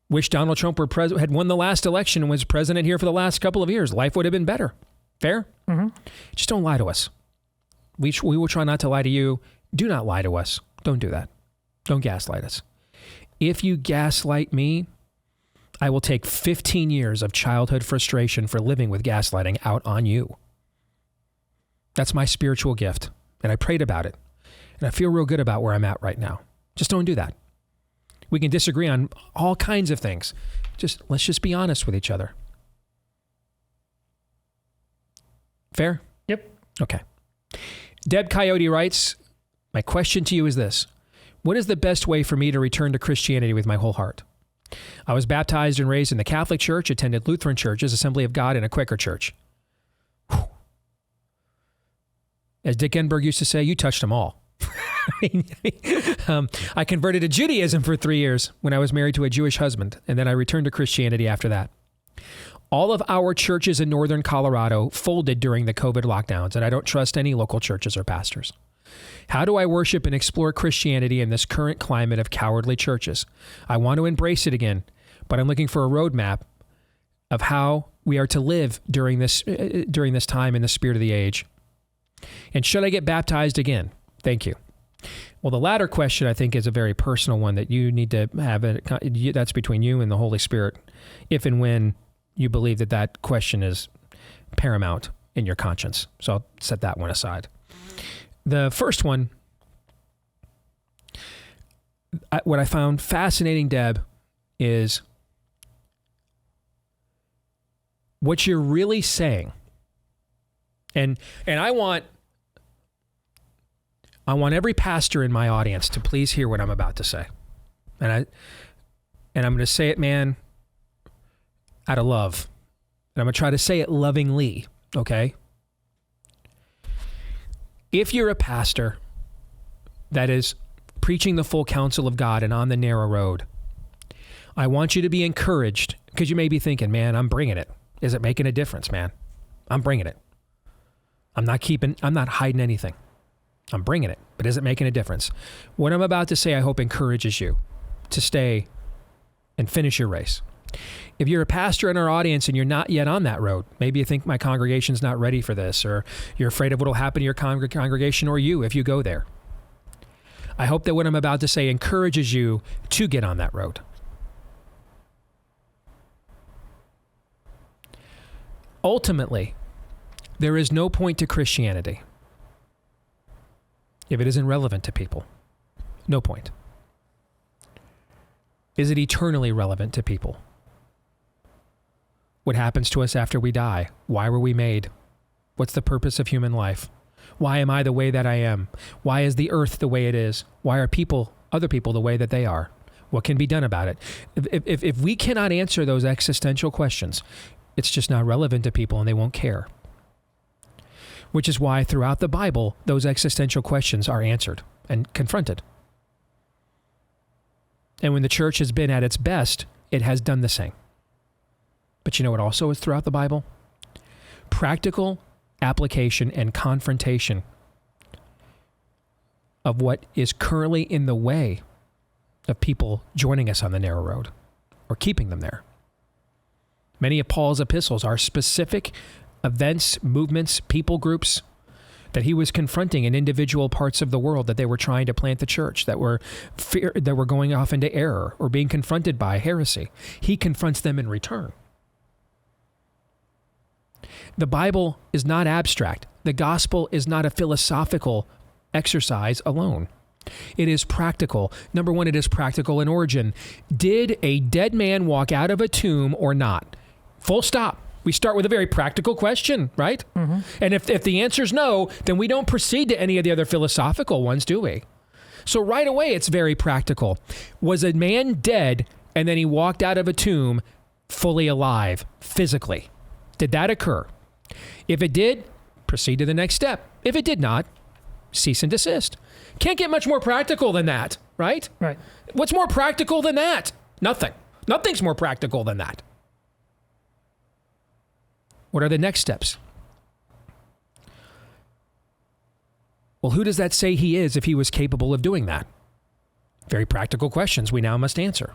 wish Donald Trump had won the last election and was president here for the last couple of years. Life would have been better. Fair? Mm-hmm. Just don't lie to us. We will try not to lie to you. Do not lie to us. Don't do that. Don't gaslight us. If you gaslight me, I will take 15 years of childhood frustration for living with gaslighting out on you. That's my spiritual gift. And I prayed about it. And I feel real good about where I'm at right now. Just don't do that. We can disagree on all kinds of things. Let's just be honest with each other. Fair? Yep. Okay. Deb Coyote writes, my question to you is this. What is the best way for me to return to Christianity with my whole heart? I was baptized and raised in the Catholic Church, attended Lutheran churches, Assembly of God, and a Quaker church. Whew. As Dick Enberg used to say, you touched them all. I converted to Judaism for 3 years when I was married to a Jewish husband, and then I returned to Christianity after that. All of our churches in northern Colorado folded during the COVID lockdowns, and I don't trust any local churches or pastors. How do I worship and explore Christianity in this current climate of cowardly churches? I want to embrace it again, but I'm looking for a roadmap of how we are to live during this time in the spirit of the age. And should I get baptized again? Thank you. Well, the latter question, I think, is a very personal one that you need to have. That's between you and the Holy Spirit, if and when you believe that question is paramount in your conscience. So I'll set that one aside. The first one, what I found fascinating, Deb, is what you're really saying. And I want every pastor in my audience to please hear what I'm about to say. And I'm going to say it, man, out of love. And I'm going to try to say it lovingly, okay? If you're a pastor that is preaching the full counsel of God and on the narrow road, I want you to be encouraged, because you may be thinking, man, I'm bringing it. Is it making a difference, man? I'm bringing it. I'm not hiding anything. I'm bringing it, but is it making a difference? What I'm about to say, I hope encourages you to stay and finish your race. If you're a pastor in our audience and you're not yet on that road, maybe you think my congregation's not ready for this, or you're afraid of what will happen to your congregation or you if you go there. I hope that what I'm about to say encourages you to get on that road. Ultimately, there is no point to Christianity if it isn't relevant to people. No point. Is it eternally relevant to people? What happens to us after we die? Why were we made? What's the purpose of human life? Why am I the way that I am? Why is the earth the way it is? Why are other people the way that they are? What can be done about it? If we cannot answer those existential questions, it's just not relevant to people and they won't care. which is why throughout the Bible, those existential questions are answered and confronted. And when the church has been at its best, it has done the same. But you know what also is throughout the Bible? Practical application and confrontation of what is currently in the way of people joining us on the narrow road or keeping them there. Many of Paul's epistles are specific events, movements, people groups that he was confronting in individual parts of the world that they were trying to plant the church, that were going off into error or being confronted by heresy. He confronts them in return. The Bible is not abstract. The gospel is not a philosophical exercise alone. It is practical. Number one, it is practical in origin. Did a dead man walk out of a tomb or not? Full stop. We start with a very practical question, right? Mm-hmm. And if the answer is no, then we don't proceed to any of the other philosophical ones, do we? So right away, it's very practical. Was a man dead and then he walked out of a tomb fully alive, physically? Did that occur? If it did, proceed to the next step. If it did not, cease and desist. Can't get much more practical than that, right? Right. What's more practical than that? Nothing. Nothing's more practical than that. What are the next steps? Well, who does that say he is if he was capable of doing that? Very practical questions we now must answer.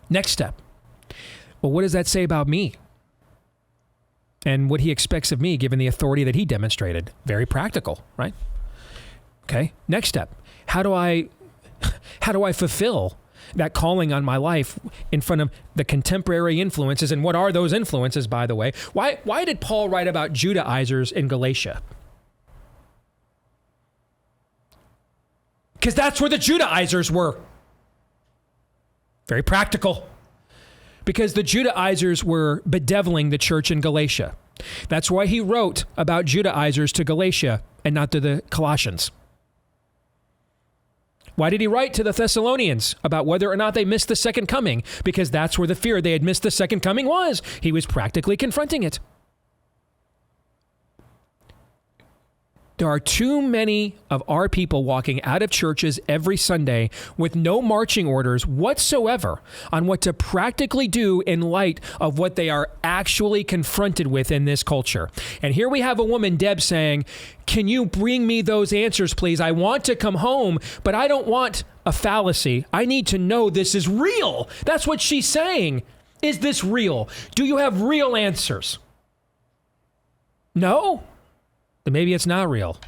Next step. Well, what does that say about me? And what he expects of me given the authority that he demonstrated? Very practical, right? Okay. Next step. How do I fulfill that calling on my life in front of the contemporary influences? And what are those influences, by the way? Why did Paul write about Judaizers in Galatia? Because that's where the Judaizers were. Very practical. Because the Judaizers were bedeviling the church in Galatia. That's why he wrote about Judaizers to Galatia and not to the Colossians. Why did he write to the Thessalonians about whether or not they missed the second coming? Because that's where the fear they had missed the second coming was. He was practically confronting it. There are too many of our people walking out of churches every Sunday with no marching orders whatsoever on what to practically do in light of what they are actually confronted with in this culture. And here we have a woman, Deb, saying, can you bring me those answers, please? I want to come home, but I don't want a fallacy. I need to know this is real. That's what she's saying. Is this real? Do you have real answers? No? Then maybe it's not real.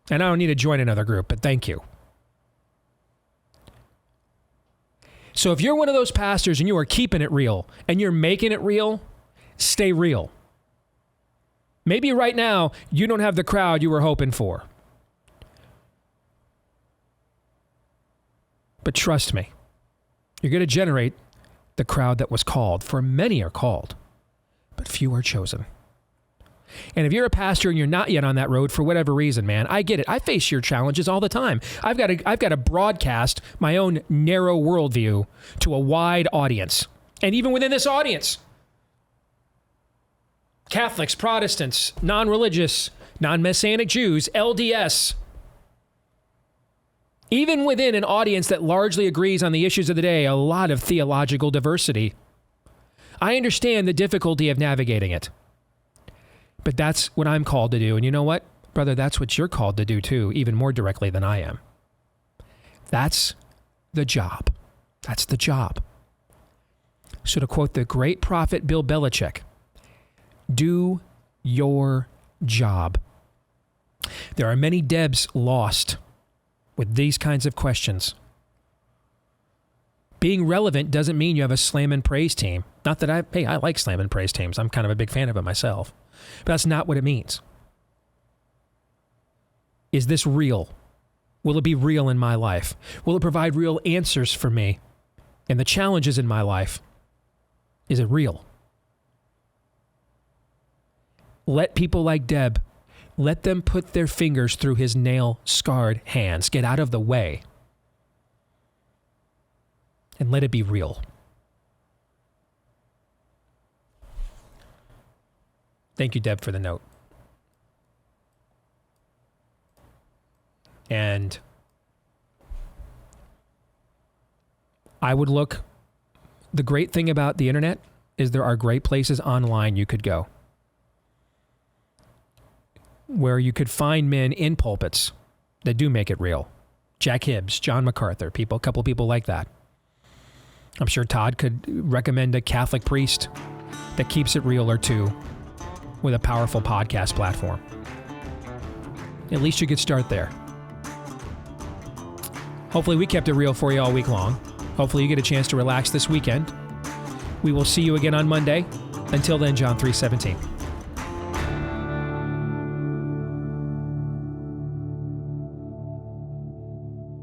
And I don't need to join another group, but thank you. So if you're one of those pastors and you are keeping it real and you're making it real, stay real. Maybe right now you don't have the crowd you were hoping for. But trust me, you're going to generate the crowd that was called. For many are called, but few are chosen. And if you're a pastor and you're not yet on that road for whatever reason, man, I get it. I face your challenges all the time. I've got to broadcast my own narrow worldview to a wide audience. And even within this audience, Catholics, Protestants, non-religious, non-Messianic Jews, LDS, even within an audience that largely agrees on the issues of the day, a lot of theological diversity. I understand the difficulty of navigating it. But that's what I'm called to do. And you know what, brother, that's what you're called to do too, even more directly than I am. That's the job. That's the job. So to quote the great prophet Bill Belichick, do your job. There are many Debs lost with these kinds of questions. Being relevant doesn't mean you have a slam and praise team. Not that I like slam and praise teams. I'm kind of a big fan of it myself. But that's not what it means. Is this real? Will it be real in my life? Will it provide real answers for me and the challenges in my life? Is it real? Let people like Deb, let them put their fingers through his nail-scarred hands. Get out of the way. And let it be real. Thank you, Deb, for the note. And I would look. The great thing about the internet is there are great places online you could go where you could find men in pulpits that do make it real. Jack Hibbs, John MacArthur, a couple people like that. I'm sure Todd could recommend a Catholic priest that keeps it real or two with a powerful podcast platform. At least you could start there. Hopefully we kept it real for you all week long. Hopefully you get a chance to relax this weekend. We will see you again on Monday. Until then, John 3:17.